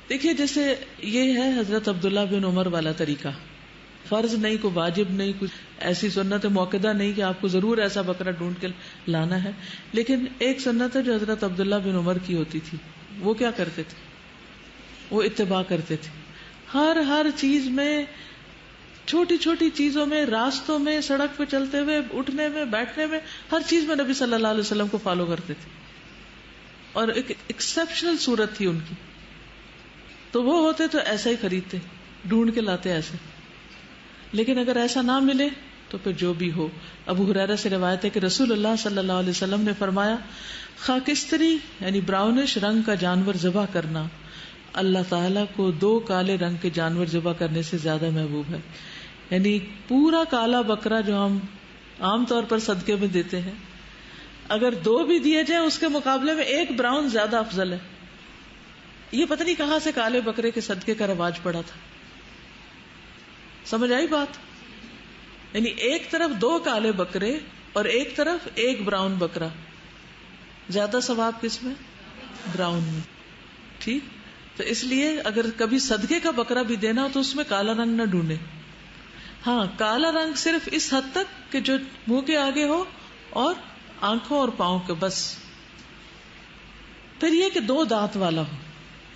دیکھیے جیسے یہ ہے حضرت عبداللہ بن عمر والا طریقہ، فرض نہیں، کوئی واجب نہیں، کچھ ایسی سنت موقدہ نہیں کہ آپ کو ضرور ایسا بکرا ڈھونڈ کے لانا ہے. لیکن ایک سنت ہے جو حضرت عبداللہ بن عمر کی ہوتی تھی. وہ کیا کرتے تھے؟ وہ اتباع کرتے تھے. ہر چیز میں، چھوٹی چھوٹی چیزوں میں، راستوں میں، سڑک پہ چلتے ہوئے، اٹھنے میں، بیٹھنے میں، ہر چیز میں نبی صلی اللہ علیہ وسلم کو فالو کرتے تھے. اور ایک ایکسپشنل صورت تھی ان کی. تو وہ ہوتے تو ایسا ہی خریدتے، ڈھونڈ کے لاتے ایسے. لیکن اگر ایسا نہ ملے تو پھر جو بھی ہو. ابو ہریرہ سے روایت ہے کہ رسول اللہ صلی اللہ علیہ وسلم نے فرمایا، خاکستری یعنی براؤنش رنگ کا جانور ذبح کرنا اللہ تعالیٰ کو 2 کالے رنگ کے جانور ذبح کرنے سے زیادہ محبوب ہے. یعنی پورا کالا بکرا جو ہم عام طور پر صدقے میں دیتے ہیں، اگر 2 بھی دیے جائیں اس کے مقابلے میں 1 براؤن زیادہ افضل ہے. یہ پتہ نہیں کہاں سے کالے بکرے کے صدقے کا رواج پڑا تھا. سمجھ آئی بات؟ یعنی ایک طرف 2 کالے بکرے اور ایک طرف 1 براؤن بکرا، زیادہ ثواب کس میں؟ براؤن میں. ٹھیک. تو اس لیے اگر کبھی صدقے کا بکرا بھی دینا ہو تو اس میں کالا رنگ نہ ڈھونڈے. ہاں، کالا رنگ صرف اس حد تک کہ جو منہ کے آگے ہو اور آنکھوں اور پاؤں کے، بس. پھر یہ کہ 2 دانت والا ہو،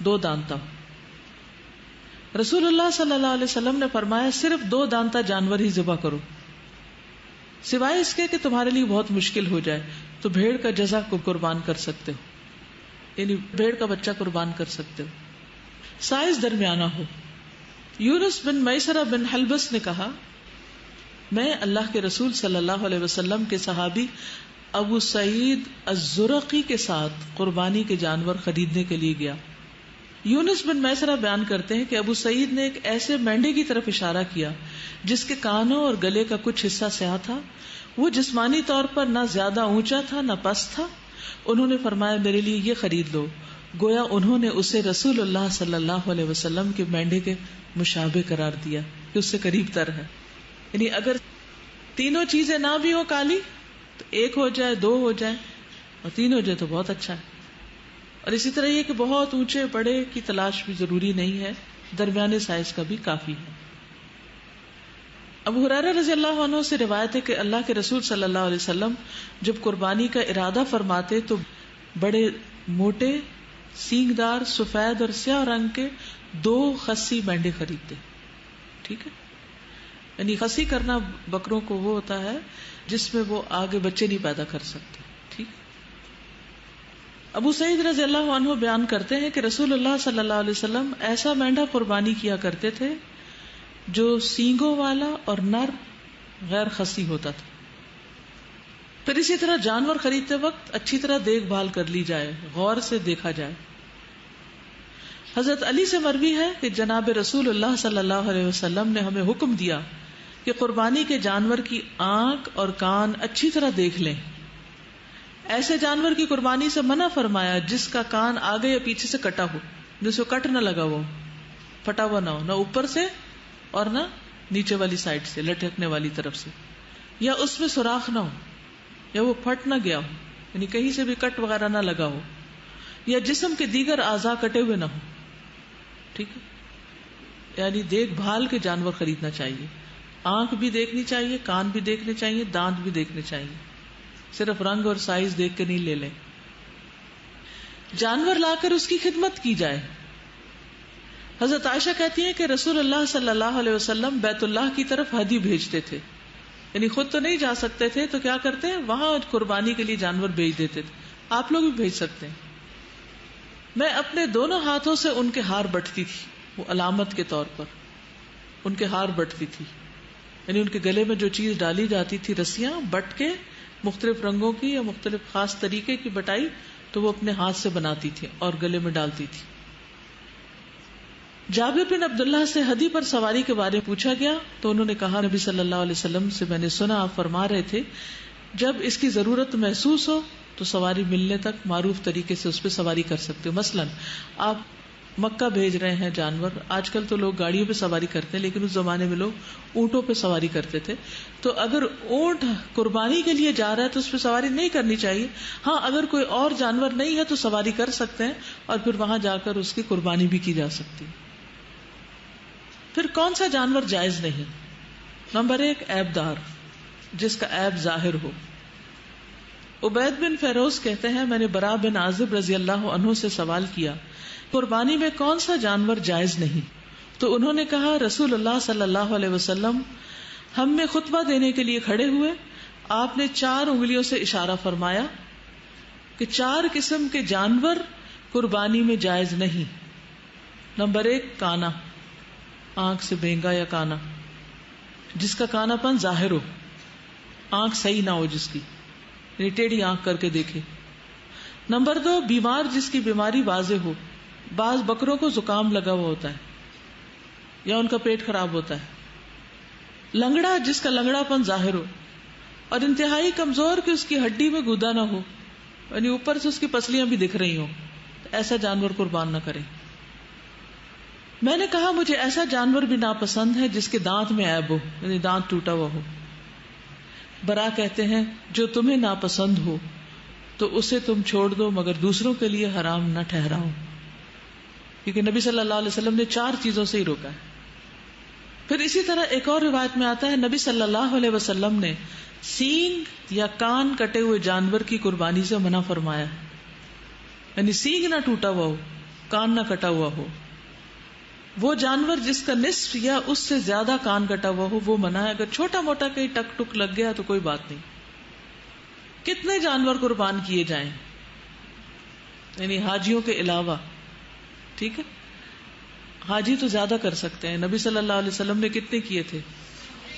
2 دانتا ہو. رسول اللہ صلی اللہ علیہ وسلم نے فرمایا صرف 2 دانتا جانور ہی ذبح کرو، سوائے اس کے کہ تمہارے لیے بہت مشکل ہو جائے تو بھیڑ کا جزع کو قربان کر سکتے ہو، یعنی بھیڑ کا بچہ قربان کر سکتے ہو. سائز درمیانہ ہو. یونس بن میسرہ بن حلبس نے کہا، میں اللہ کے رسول صلی اللہ علیہ وسلم کے صحابی ابو سعید الزرقی کے ساتھ قربانی کے جانور خریدنے کے لیے گیا. یونس بن میسرہ بیان کرتے ہیں کہ ابو سعید نے ایک ایسے مینڈے کی طرف اشارہ کیا جس کے کانوں اور گلے کا کچھ حصہ سیاہ تھا. وہ جسمانی طور پر نہ زیادہ اونچا تھا نہ پست تھا. انہوں نے فرمایا میرے لیے یہ خرید لو. گویا انہوں نے اسے رسول اللہ صلی اللہ علیہ وسلم کے مینڈے کے مشابہ قرار دیا کہ اس سے قریب تر ہے. یعنی اگر تینوں چیزیں نہ بھی ہو کالی تو ایک ہو جائے، دو ہو جائے، اور تین ہو جائے تو بہت اچھا ہے. اور اسی طرح یہ کہ بہت اونچے بڑے کی تلاش بھی ضروری نہیں ہے، درمیانے سائز کا بھی کافی ہے. ابو ہریرہ رضی اللہ عنہ سے روایت ہے کہ اللہ کے رسول صلی اللہ علیہ وسلم جب قربانی کا ارادہ فرماتے تو بڑے موٹے سینگ دار سفید اور سیاہ رنگ کے 2 خصی مینڈے خریدتے. ٹھیک ہے، یعنی خصی کرنا بکروں کو وہ ہوتا ہے جس میں وہ آگے بچے نہیں پیدا کر سکتے. ٹھیک. ابو سعید رضی اللہ عنہ بیان کرتے ہیں کہ رسول اللہ صلی اللہ علیہ وسلم ایسا مینڈا قربانی کیا کرتے تھے جو سینگوں والا اور نر غیر خصی ہوتا تھا. پھر اسی طرح جانور خریدتے وقت اچھی طرح دیکھ بھال کر لی جائے، غور سے دیکھا جائے. حضرت علی سے مروی ہے کہ جناب رسول اللہ صلی اللہ علیہ وسلم نے ہمیں حکم دیا کہ قربانی کے جانور کی آنکھ اور کان اچھی طرح دیکھ لیں. ایسے جانور کی قربانی سے منع فرمایا جس کا کان آگے یا پیچھے سے کٹا ہو، جس کو کٹ نہ لگا ہو، پھٹا ہوا نہ ہو، نہ اوپر سے اور نہ نیچے والی سائڈ سے لٹکنے والی طرف سے، یا اس میں سوراخ نہ ہو، یا وہ پھٹ نہ گیا ہو، یعنی کہیں سے بھی کٹ وغیرہ نہ لگا ہو، یا جسم کے دیگر اعضاء کٹے ہوئے نہ ہو. ٹھیک ہے، یعنی دیکھ بھال کے جانور خریدنا چاہیے. آنکھ بھی دیکھنی چاہیے، کان بھی دیکھنے چاہیے، دانت بھی دیکھنے چاہیے. صرف رنگ اور سائز دیکھ کے نہیں لے لیں. جانور لا کر اس کی خدمت کی جائے. حضرت عائشہ کہتی ہیں کہ رسول اللہ صلی اللہ علیہ وسلم بیت اللہ کی طرف ہدی بھیجتے تھے، یعنی خود تو نہیں جا سکتے تھے تو کیا کرتے ہیں، وہاں قربانی کے لیے جانور بھیج دیتے تھے. آپ لوگ بھی بھیج سکتے ہیں. میں اپنے دونوں ہاتھوں سے ان کے ہار بٹتی تھی، وہ علامت کے طور پر ان کے ہار بٹتی تھی، یعنی ان کے گلے میں جو چیز ڈالی جاتی تھی، رسیاں بٹ کے مختلف رنگوں کی یا مختلف خاص طریقے کی بٹائی، تو وہ اپنے ہاتھ سے بناتی تھی اور گلے میں ڈالتی تھی. جابر بن عبداللہ سے ہدی پر سواری کے بارے میں پوچھا گیا تو انہوں نے کہا، نبی صلی اللہ علیہ وسلم سے میں نے سنا آپ فرما رہے تھے جب اس کی ضرورت محسوس ہو تو سواری ملنے تک معروف طریقے سے اس پہ سواری کر سکتے ہو. مثلا آپ مکہ بھیج رہے ہیں جانور، آج کل تو لوگ گاڑیوں پہ سواری کرتے ہیں، لیکن اس زمانے میں لوگ اونٹوں پہ سواری کرتے تھے. تو اگر اونٹ قربانی کے لیے جا رہا ہے تو اس پہ سواری نہیں کرنی چاہیے. ہاں اگر کوئی اور جانور نہیں ہے تو سواری کر سکتے ہیں اور پھر وہاں جا کر اس کی قربانی بھی کی جا سکتی. پھر کون سا جانور جائز نہیں؟ نمبر 1، عیب دار، جس کا عیب ظاہر ہو. عبید بن فیروز کہتے ہیں میں نے براء بن عازب رضی اللہ عنہ سے سوال کیا قربانی میں کون سا جانور جائز نہیں؟ تو انہوں نے کہا رسول اللہ صلی اللہ علیہ وسلم ہم میں خطبہ دینے کے لیے کھڑے ہوئے، آپ نے 4 انگلیوں سے اشارہ فرمایا کہ 4 قسم کے جانور قربانی میں جائز نہیں. نمبر 1، کانا، آنکھ سے بینگا یا کانا، جس کا کانا پن ظاہر ہو، آنکھ صحیح نہ ہو جس کی، یعنی ٹیڑھی آنکھ کر کے دیکھے. نمبر 2، بیمار جس کی بیماری واضح ہو. بعض بکروں کو زکام لگا ہوا ہوتا ہے یا ان کا پیٹ خراب ہوتا ہے. لنگڑا جس کا لنگڑا پن ظاہر ہو، اور انتہائی کمزور کہ اس کی ہڈی میں گودا نہ ہو، یعنی اوپر سے اس کی پسلیاں بھی دکھ رہی ہوں، ایسا جانور قربان نہ کریں. میں نے کہا مجھے ایسا جانور بھی ناپسند ہے جس کے دانت میں عیب ہو، یعنی دانت ٹوٹا ہوا ہو. برا کہتے ہیں جو تمہیں ناپسند ہو تو اسے تم چھوڑ دو مگر دوسروں کے لیے حرام نہ ٹھہراؤ، کیونکہ نبی صلی اللہ علیہ وسلم نے 4 چیزوں سے ہی روکا ہے. پھر اسی طرح ایک اور روایت میں آتا ہے نبی صلی اللہ علیہ وسلم نے سینگ یا کان کٹے ہوئے جانور کی قربانی سے منع فرمایا، یعنی سینگ نہ ٹوٹا ہوا ہو، کان نہ کٹا ہوا ہو. وہ جانور جس کا نصف یا اس سے زیادہ کان کٹا ہوا ہو وہ منع ہے. اگر چھوٹا موٹا کہیں ٹک ٹک لگ گیا تو کوئی بات نہیں. کتنے جانور قربان کیے جائیں، یعنی حاجیوں کے علاوہ؟ ٹھیک ہے، حاجی تو زیادہ کر سکتے ہیں. نبی صلی اللہ علیہ وسلم نے کتنے کیے تھے؟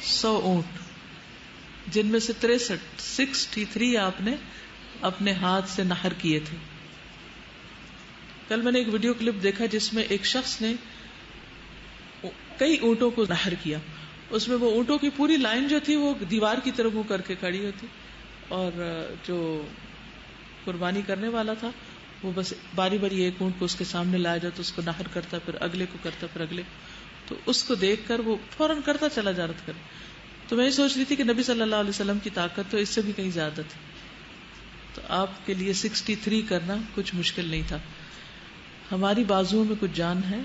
100 اونٹ، جن میں سے 63 آپ نے اپنے ہاتھ سے نحر کیے تھے. کل میں نے ایک ویڈیو کلپ دیکھا جس میں ایک شخص نے کئی اونٹوں کو نحر کیا. اس میں وہ اونٹوں کی پوری لائن جو تھی وہ دیوار کی طرف منہ کر کے کھڑی ہوتی، اور جو قربانی کرنے والا تھا وہ بس باری باری ایک اونٹ کو اس کے سامنے لایا جاتا، اس کو نحر کرتا، پھر اگلے کو کرتا، پھر اگلے. تو اس کو دیکھ کر وہ فوراً کرتا چلا جا رہا تھا. تو میں سوچ رہی تھی کہ نبی صلی اللہ علیہ وسلم کی طاقت تو اس سے بھی کہیں زیادہ تھی، تو آپ کے لیے 63 کرنا کچھ مشکل نہیں تھا. ہماری بازوؤں میں کچھ جان ہے.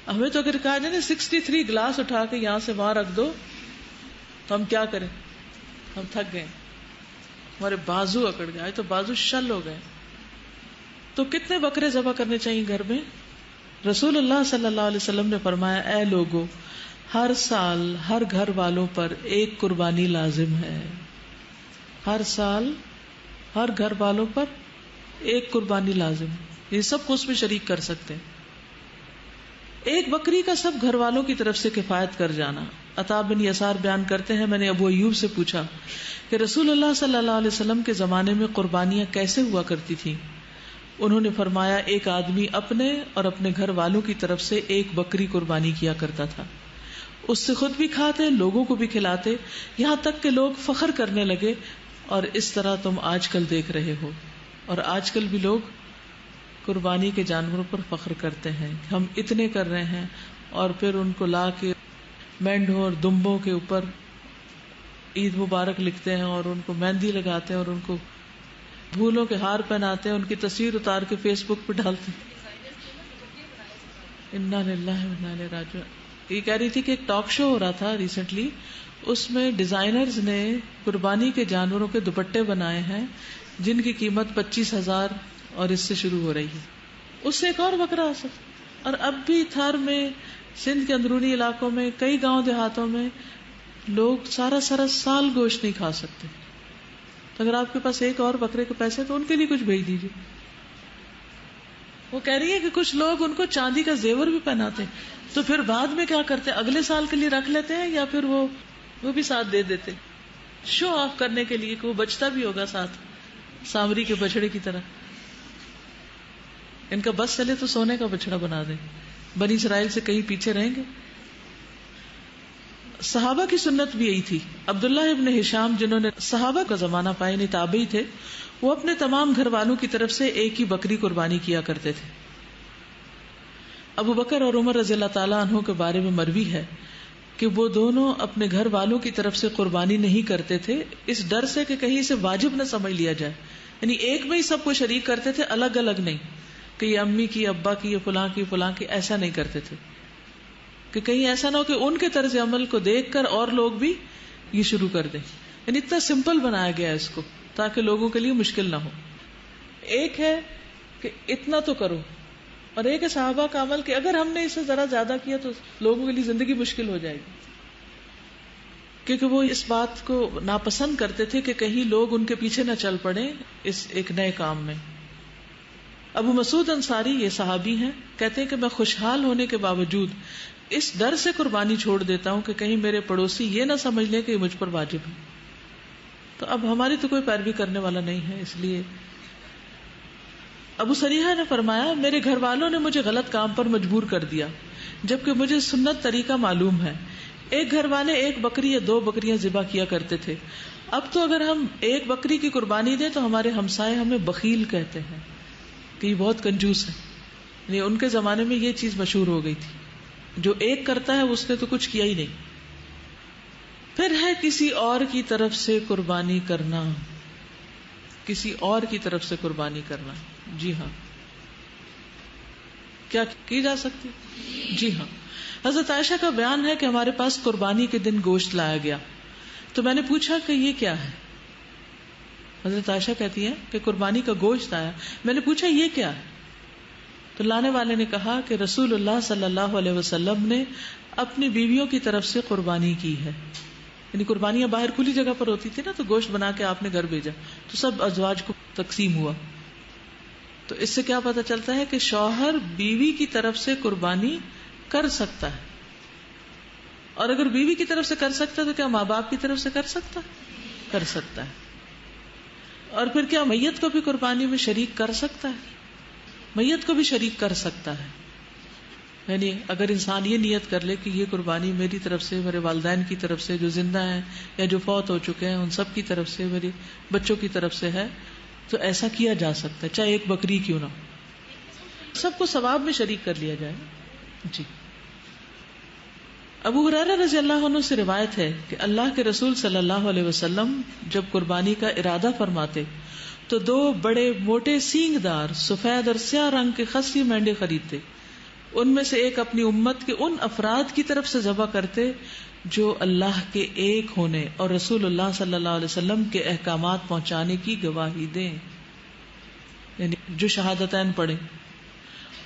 ہمیں تو اگر کہا جائے نا 63 گلاس اٹھا کے یہاں سے وہاں رکھ دو تو ہم کیا کریں؟ ہم تھک گئے، ہمارے بازو اکڑ گئے، تو بازو شل ہو گئے. تو کتنے بکرے ذبح کرنے چاہیے گھر میں؟ رسول اللہ صلی اللہ علیہ وسلم نے فرمایا، اے لوگو، ہر سال ہر گھر والوں پر ایک قربانی لازم ہے. ہر سال ہر گھر والوں پر ایک قربانی لازم ہے. یہ سب کو اس میں شریک کر سکتے ہیں. ایک بکری کا سب گھر والوں کی طرف سے کفایت کر جانا. عطا بن یسار بیان کرتے ہیں، میں نے ابو ایوب سے پوچھا کہ رسول اللہ صلی اللہ علیہ وسلم کے زمانے میں قربانیاں کیسے ہوا کرتی تھیں؟ انہوں نے فرمایا، ایک آدمی اپنے اور اپنے گھر والوں کی طرف سے ایک بکری قربانی کیا کرتا تھا. اس سے خود بھی کھاتے، لوگوں کو بھی کھلاتے، یہاں تک کہ لوگ فخر کرنے لگے. اور اس طرح تم آج کل دیکھ رہے ہو. اور آج کل بھی لوگ قربانی کے جانوروں پر فخر کرتے ہیں، ہم اتنے کر رہے ہیں، اور پھر ان کو لا کے مینڈوں اور دمبوں کے اوپر عید مبارک لکھتے ہیں، اور ان کو مہندی لگاتے ہیں، اور ان کو پھولوں کے ہار پہناتے ہیں، ان کی تصویر اتار کے فیس بک پہ ڈالتے ہیں. انا للہ و انا الیہ راجعون. یہ کہہ رہی تھی کہ ایک ٹاک شو ہو رہا تھا ریسنٹلی، اس میں ڈیزائنرز نے قربانی کے جانوروں کے دوپٹے بنائے ہیں جن کی قیمت 25,000 اور اس سے شروع ہو رہی ہے. اس سے ایک اور بکرا آ سکتا. اور اب بھی تھر میں، سندھ کے اندرونی علاقوں میں، کئی گاؤں دیہاتوں میں لوگ سارا سال گوشت نہیں کھا سکتے. تو اگر آپ کے پاس ایک اور بکرے کے پیسے تو ان کے لیے کچھ بھیج دیجیے. وہ کہہ رہی ہے کہ کچھ لوگ ان کو چاندی کا زیور بھی پہناتے ہیں، تو پھر بعد میں کیا کرتے ہیں؟ اگلے سال کے لیے رکھ لیتے ہیں، یا پھر وہ بھی ساتھ دے دیتے، شو آف کرنے کے لیے کہ وہ بچتا بھی ہوگا ساتھ، سامری کے بچڑے کی طرح. ان کا بس چلے تو سونے کا بچڑا بنا دیں. بنی اسرائیل سے کہیں پیچھے رہیں گے. صحابہ کی سنت بھی یہی تھی. عبداللہ ابن ہشام، جنہوں نے صحابہ کا زمانہ پایا، یعنی تابعی تھے، وہ اپنے تمام گھر والوں کی طرف سے ایک ہی بکری قربانی کیا کرتے تھے. ابو بکر اور عمر رضی اللہ تعالیٰ عنہ کے بارے میں مروی ہے کہ وہ دونوں اپنے گھر والوں کی طرف سے قربانی نہیں کرتے تھے، اس ڈر سے کہ کہیں اسے واجب نہ سمجھ لیا جائے. یعنی ایک میں ہی سب کو شریک کرتے تھے، الگ الگ نہیں کہ یہ امی کی، ابا کی، یہ فلاں کی، فلاں کی. ایسا نہیں کرتے تھے کہ کہیں ایسا نہ ہو کہ ان کے طرز عمل کو دیکھ کر اور لوگ بھی یہ شروع کر دیں. یعنی اتنا سمپل بنایا گیا ہے اس کو تاکہ لوگوں کے لیے مشکل نہ ہو. ایک ہے کہ اتنا تو کرو، اور ایک ہے صحابہ کا عمل کہ اگر ہم نے اسے ذرا زیادہ کیا تو لوگوں کے لیے زندگی مشکل ہو جائے گی، کیونکہ وہ اس بات کو ناپسند کرتے تھے کہ کہیں لوگ ان کے پیچھے نہ چل پڑیں اس ایک نئے کام میں. ابو مسعود انصاری، یہ صحابی ہیں، کہتے ہیں کہ میں خوشحال ہونے کے باوجود اس ڈر سے قربانی چھوڑ دیتا ہوں کہ کہیں میرے پڑوسی یہ نہ سمجھ لیں کہ یہ مجھ پر واجب ہے. تو اب ہماری تو کوئی پیروی کرنے والا نہیں ہے، اس لیے. ابو سریحہ نے فرمایا، میرے گھر والوں نے مجھے غلط کام پر مجبور کر دیا جبکہ مجھے سنت طریقہ معلوم ہے. ایک گھر والے ایک بکری یا 2 بکریاں ذبح کیا کرتے تھے. اب تو اگر ہم ایک بکری کی قربانی دیں تو ہمارے ہمسائے ہمیں بخیل کہتے ہیں کہ یہ بہت کنجوس ہے. یعنی ان کے زمانے میں یہ چیز مشہور ہو گئی تھی، جو ایک کرتا ہے اس نے تو کچھ کیا ہی نہیں. پھر ہے کسی اور کی طرف سے قربانی کرنا. کسی اور کی طرف سے قربانی کرنا، جی ہاں، کیا کی جا سکتی؟ جی ہاں. حضرت عائشہ کا بیان ہے کہ ہمارے پاس قربانی کے دن گوشت لایا گیا تو میں نے پوچھا کہ یہ کیا ہے. حضرت عائشہ کہتی ہیں کہ قربانی کا گوشت آیا، میں نے پوچھا یہ کیا ہے، تو لانے والے نے کہا کہ رسول اللہ صلی اللہ علیہ وسلم نے اپنی بیویوں کی طرف سے قربانی کی ہے. یعنی قربانیاں باہر کھلی جگہ پر ہوتی تھی نا، تو گوشت بنا کے آپ نے گھر بھیجا تو سب ازواج کو تقسیم ہوا. تو اس سے کیا پتہ چلتا ہے کہ شوہر بیوی کی طرف سے قربانی کر سکتا ہے. اور اگر بیوی کی طرف سے کر سکتا ہے تو کیا ماں باپ کی طرف سے کر سکتا ہے. اور پھر کیا میت کو بھی قربانی میں شریک کر سکتا ہے؟ میت کو بھی شریک کر سکتا ہے. یعنی اگر انسان یہ نیت کر لے کہ یہ قربانی میری طرف سے، میرے والدین کی طرف سے جو زندہ ہیں یا جو فوت ہو چکے ہیں ان سب کی طرف سے، میرے بچوں کی طرف سے ہے، تو ایسا کیا جا سکتا ہے، چاہے ایک بکری کیوں نہ ہو. سب کو ثواب میں شریک کر لیا جائے. جی ابو ہریرہ رضی اللہ عنہ سے روایت ہے کہ اللہ کے رسول صلی اللہ علیہ وسلم جب قربانی کا ارادہ فرماتے تو 2 بڑے موٹے سینگ دار سفید اور سیاہ رنگ کے خصی مینڈے خریدتے. ان میں سے ایک اپنی امت کے ان افراد کی طرف سے ذبح کرتے جو اللہ کے ایک ہونے اور رسول اللہ صلی اللہ علیہ وسلم کے احکامات پہنچانے کی گواہی دیں، یعنی جو شہادتین پڑھیں.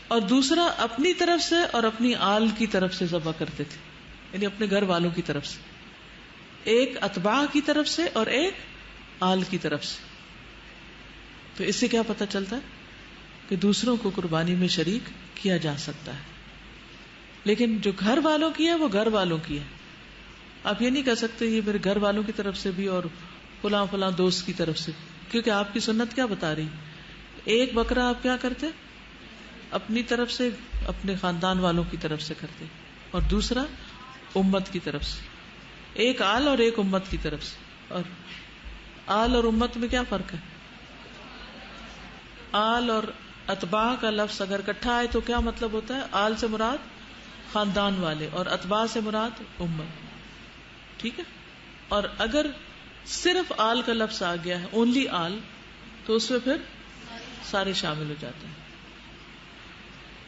اور دوسرا اپنی طرف سے اور اپنی آل کی طرف سے ذبح کرتے تھے، یعنی اپنے گھر والوں کی طرف سے، ایک اتباع کی طرف سے اور ایک آل کی طرف سے. تو اس سے کیا پتہ چلتا ہے کہ دوسروں کو قربانی میں شریک کیا جا سکتا ہے، لیکن جو گھر والوں کی ہے وہ گھر والوں کی ہے. آپ یہ نہیں کہہ سکتے یہ میرے گھر والوں کی طرف سے بھی اور فلاں فلاں دوست کی طرف سے، کیونکہ آپ کی سنت کیا بتا رہی؟ ایک بکرا آپ کیا کرتے؟ اپنی طرف سے اپنے خاندان والوں کی طرف سے کرتے، اور دوسرا امت کی طرف سے. ایک آل اور ایک امت کی طرف سے. اور آل اور امت میں کیا فرق ہے؟ آل اور اتباع کا لفظ اگر اکٹھا آئے تو کیا مطلب ہوتا ہے؟ آل سے مراد خاندان والے اور اتباع سے مراد امت. ٹھیک ہے. اور اگر صرف آل کا لفظ آ گیا ہے، اونلی آل، تو اس میں پھر سارے شامل ہو جاتے ہیں.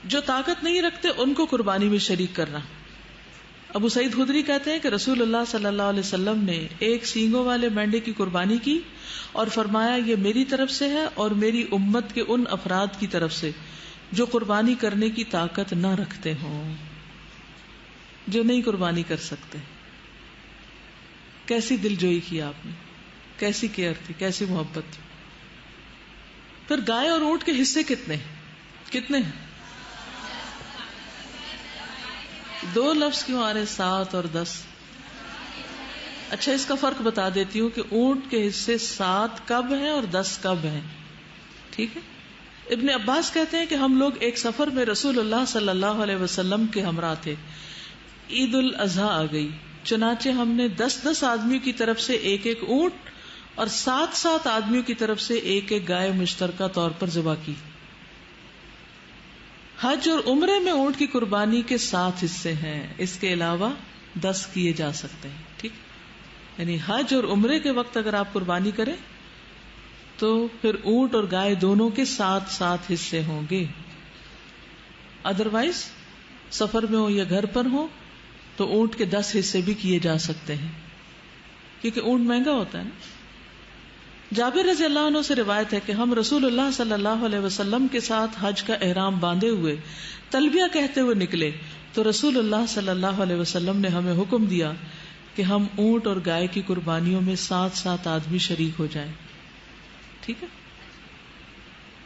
جو طاقت نہیں رکھتے ان کو قربانی میں شریک کرنا. ابو سعید خدری کہتے ہیں کہ رسول اللہ صلی اللہ علیہ وسلم نے ایک سینگوں والے مینڈے کی قربانی کی اور فرمایا یہ میری طرف سے ہے اور میری امت کے ان افراد کی طرف سے جو قربانی کرنے کی طاقت نہ رکھتے ہوں، جو نہیں قربانی کر سکتے. کیسی دل جوئی کی آپ نے، کیسی کیئر تھی، کیسی محبت تھی. پھر گائے اور اونٹ کے حصے کتنے ہیں؟ 2 لفظ کیوں آ رہے 7 اور 10؟ اچھا اس کا فرق بتا دیتی ہوں کہ اونٹ کے حصے 7 کب ہیں اور 10 کب ہیں. ٹھیک ہے. ابن عباس کہتے ہیں کہ ہم لوگ ایک سفر میں رسول اللہ صلی اللہ علیہ وسلم کے ہمراہ تھے. عید الاضحیٰ آ گئی، چنانچہ ہم نے 10 آدمیوں کی طرف سے ایک اونٹ اور 7 آدمیوں کی طرف سے ایک گائے مشترکہ طور پر ذبح کی. حج اور عمرے میں اونٹ کی قربانی کے 7 حصے ہیں، اس کے علاوہ 10 کیے جا سکتے ہیں. ٹھیک، یعنی حج اور عمرے کے وقت اگر آپ قربانی کریں تو پھر اونٹ اور گائے دونوں کے 7 حصے ہوں گے. ادروائز سفر میں ہو یا گھر پر ہو تو اونٹ کے 10 حصے بھی کیے جا سکتے ہیں، کیونکہ اونٹ مہنگا ہوتا ہے نا. جابر رضی اللہ عنہ سے روایت ہے کہ ہم رسول اللہ صلی اللہ علیہ وسلم کے ساتھ حج کا احرام باندھے ہوئے تلبیہ کہتے ہوئے نکلے تو رسول اللہ صلی اللہ علیہ وسلم نے ہمیں حکم دیا کہ ہم اونٹ اور گائے کی قربانیوں میں 7 آدمی شریک ہو جائیں. ٹھیک ہے.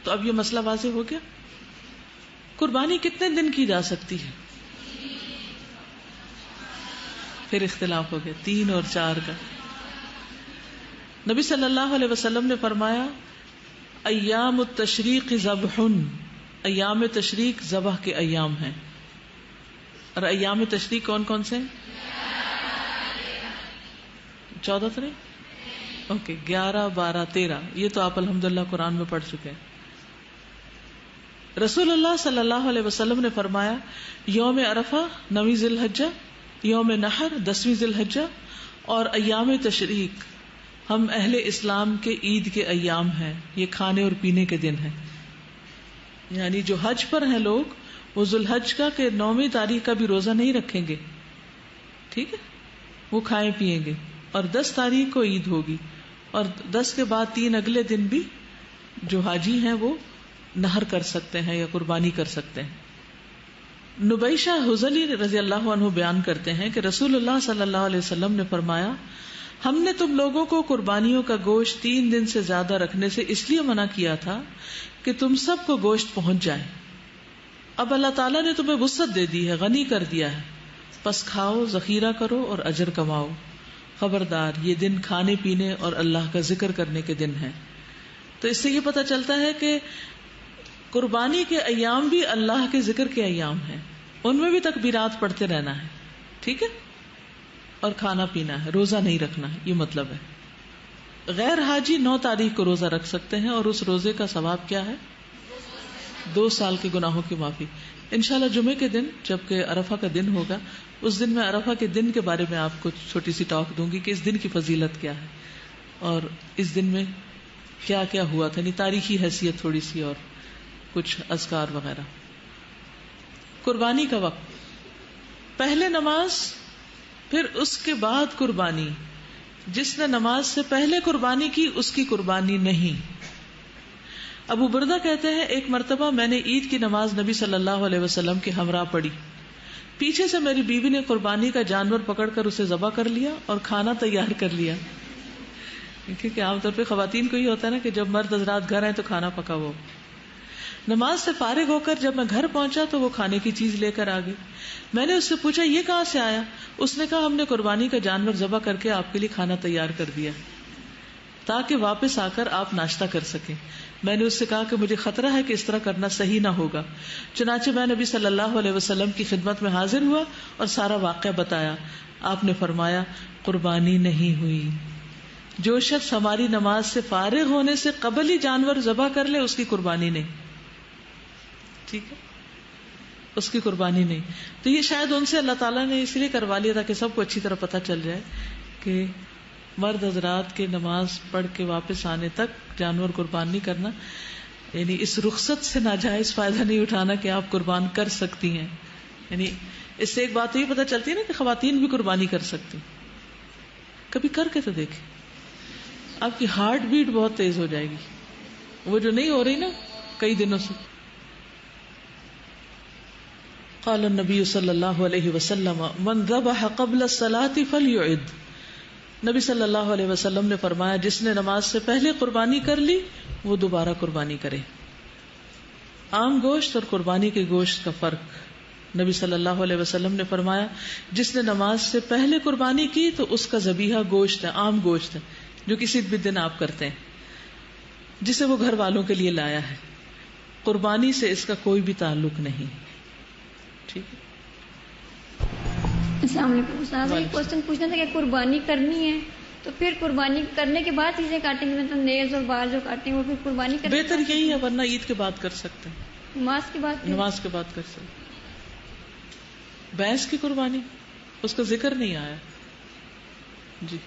تو اب یہ مسئلہ واضح ہو گیا. قربانی کتنے دن کی جا سکتی ہے؟ پھر اختلاف ہو گیا 3 اور 4 کا. نبی صلی اللہ علیہ وسلم نے فرمایا ایام التشریق ذبح، ایام تشریق ذبح کے ایام ہیں. اور ایام تشریق کون کون سے ہیں؟ 14 تو نہیں؟ اوکے 11 12 13. یہ تو آپ الحمدللہ قرآن میں پڑھ چکے ہیں. رسول اللہ صلی اللہ علیہ وسلم نے فرمایا یوم عرفہ 9 ذی الحجہ، یوم نحر 10 ذی الحجہ اور ایام تشریق ہم اہل اسلام کے عید کے ایام ہیں. یہ کھانے اور پینے کے دن ہیں. یعنی جو حج پر ہیں لوگ وہ ذوالحج کا کہ 9ویں تاریخ کا بھی روزہ نہیں رکھیں گے. ٹھیک ہے، وہ کھائیں پیئیں گے. اور 10 تاریخ کو عید ہوگی، اور 10 کے بعد 3 اگلے دن بھی جو حاجی ہیں وہ نہر کر سکتے ہیں یا قربانی کر سکتے ہیں. نبیشہ حذلی رضی اللہ عنہ بیان کرتے ہیں کہ رسول اللہ صلی اللہ علیہ وسلم نے فرمایا ہم نے تم لوگوں کو قربانیوں کا گوشت 3 دن سے زیادہ رکھنے سے اس لیے منع کیا تھا کہ تم سب کو گوشت پہنچ جائے. اب اللہ تعالیٰ نے تمہیں وسعت دے دی ہے، غنی کر دیا ہے، پس کھاؤ، ذخیرہ کرو اور اجر کماؤ. خبردار یہ دن کھانے پینے اور اللہ کا ذکر کرنے کے دن ہیں. تو اس سے یہ پتہ چلتا ہے کہ قربانی کے ایام بھی اللہ کے ذکر کے ایام ہیں، ان میں بھی تکبیرات پڑھتے رہنا ہے. ٹھیک ہے. اور کھانا پینا ہے، روزہ نہیں رکھنا ہے، یہ مطلب ہے. غیر حاجی 9 تاریخ کو روزہ رکھ سکتے ہیں اور اس روزے کا ثواب کیا ہے؟ 2 سال کے گناہوں کی معافی. انشاءاللہ جمعے کے دن جبکہ عرفہ کا دن ہوگا اس دن میں عرفہ کے دن کے بارے میں آپ کو چھوٹی سی ٹاک دوں گی کہ اس دن کی فضیلت کیا ہے اور اس دن میں کیا کیا ہوا تھا، یعنی تاریخی حیثیت تھوڑی سی اور کچھ اذکار وغیرہ. قربانی کا وقت، پہلے نماز پھر اس کے بعد قربانی. جس نے نماز سے پہلے قربانی کی اس کی قربانی نہیں. ابو بردہ کہتے ہیں ایک مرتبہ میں نے عید کی نماز نبی صلی اللہ علیہ وسلم کے ہمراہ پڑھی. پیچھے سے میری بیوی نے قربانی کا جانور پکڑ کر اسے ذبح کر لیا اور کھانا تیار کر لیا. کیونکہ عام طور پہ خواتین کو ہی ہوتا ہے نا کہ جب مرد حضرات گھر آئے تو کھانا پکا ہو. نماز سے فارغ ہو کر جب میں گھر پہنچا تو وہ کھانے کی چیز لے کر آ گئی. میں نے اس سے پوچھا یہ کہاں سے آیا؟ اس نے کہا ہم نے قربانی کا جانور ذبح کر کے آپ کے لیے کھانا تیار کر دیا تاکہ واپس آ کر آپ ناشتہ کر سکیں. میں نے اس سے کہا کہ مجھے خطرہ ہے کہ اس طرح کرنا صحیح نہ ہوگا. چنانچہ میں نبی صلی اللہ علیہ وسلم کی خدمت میں حاضر ہوا اور سارا واقعہ بتایا. آپ نے فرمایا قربانی نہیں ہوئی. جو شخص ہماری نماز سے فارغ ہونے سے قبل ہی جانور ذبح کر لے اس کی قربانی نہیں. ٹھیک ہے، اس کی قربانی نہیں. تو یہ شاید ان سے اللہ تعالیٰ نے اس لیے کروا لیا تاکہ سب کو اچھی طرح پتہ چل جائے کہ مرد حضرات کے نماز پڑھ کے واپس آنے تک جانور قربان نہیں کرنا. یعنی اس رخصت سے ناجائز فائدہ نہیں اٹھانا کہ آپ قربان کر سکتی ہیں. یعنی اس سے ایک بات یہ پتہ چلتی ہے نا کہ خواتین بھی قربانی کر سکتی. کبھی کر کے تو دیکھیں، آپ کی ہارٹ بیٹ بہت تیز ہو جائے گی، وہ جو نہیں ہو رہی نا کئی دنوں سے. قال النبی صلی اللہ علیہ وسلم من ذبح قبل الصلاة فلیعد. نبی صلی اللہ علیہ وسلم نے فرمایا جس نے نماز سے پہلے قربانی کر لی وہ دوبارہ قربانی کرے. عام گوشت اور قربانی کے گوشت کا فرق. نبی صلی اللہ علیہ وسلم نے فرمایا جس نے نماز سے پہلے قربانی کی تو اس کا ذبیحہ گوشت ہے، عام گوشت ہے جو کسی بھی دن آپ کرتے ہیں، جسے وہ گھر والوں کے لیے لایا ہے. قربانی سے اس کا کوئی بھی تعلق نہیں. ٹھیک ہے. السلام علیکم. استاد ایک کوشچن پوچھنا تھا کہ قربانی کرنی ہے تو پھر قربانی کرنے کے بعد چیزیں کاٹیں گے، مطلب نیز اور بال جو کاٹیں وہ پھر قربانی کریں؟ بہتر یہی ہے، ورنہ عید کے بعد کر سکتے ہیں، نماز کے بعد. نماز کے بعد کر سکتے. بھینس کی قربانی اس کا ذکر نہیں آیا. جی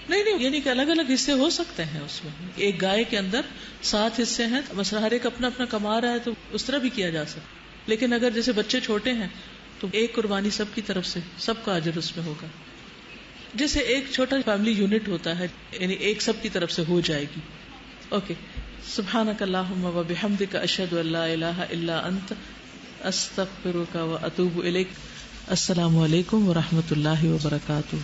نہیں، یعنی کہ الگ الگ حصے ہو سکتے ہیں اس میں. ایک گائے کے اندر 7 حصے ہیں، مثلا ہر ایک اپنا اپنا کما رہا ہے تو اس طرح بھی کیا جا سکتا. لیکن اگر جیسے بچے چھوٹے ہیں تو ایک قربانی سب کی طرف سے، سب کا اجر اس میں ہوگا. جیسے ایک چھوٹا فیملی یونٹ ہوتا ہے، یعنی ایک سب کی طرف سے ہو جائے گی. اوکے. سبحانک اللہم و بحمدک اشہد ان لا الہ الا انت استغفرک و اتوب الیک. السلام علیکم و رحمۃ اللہ وبرکاتہ.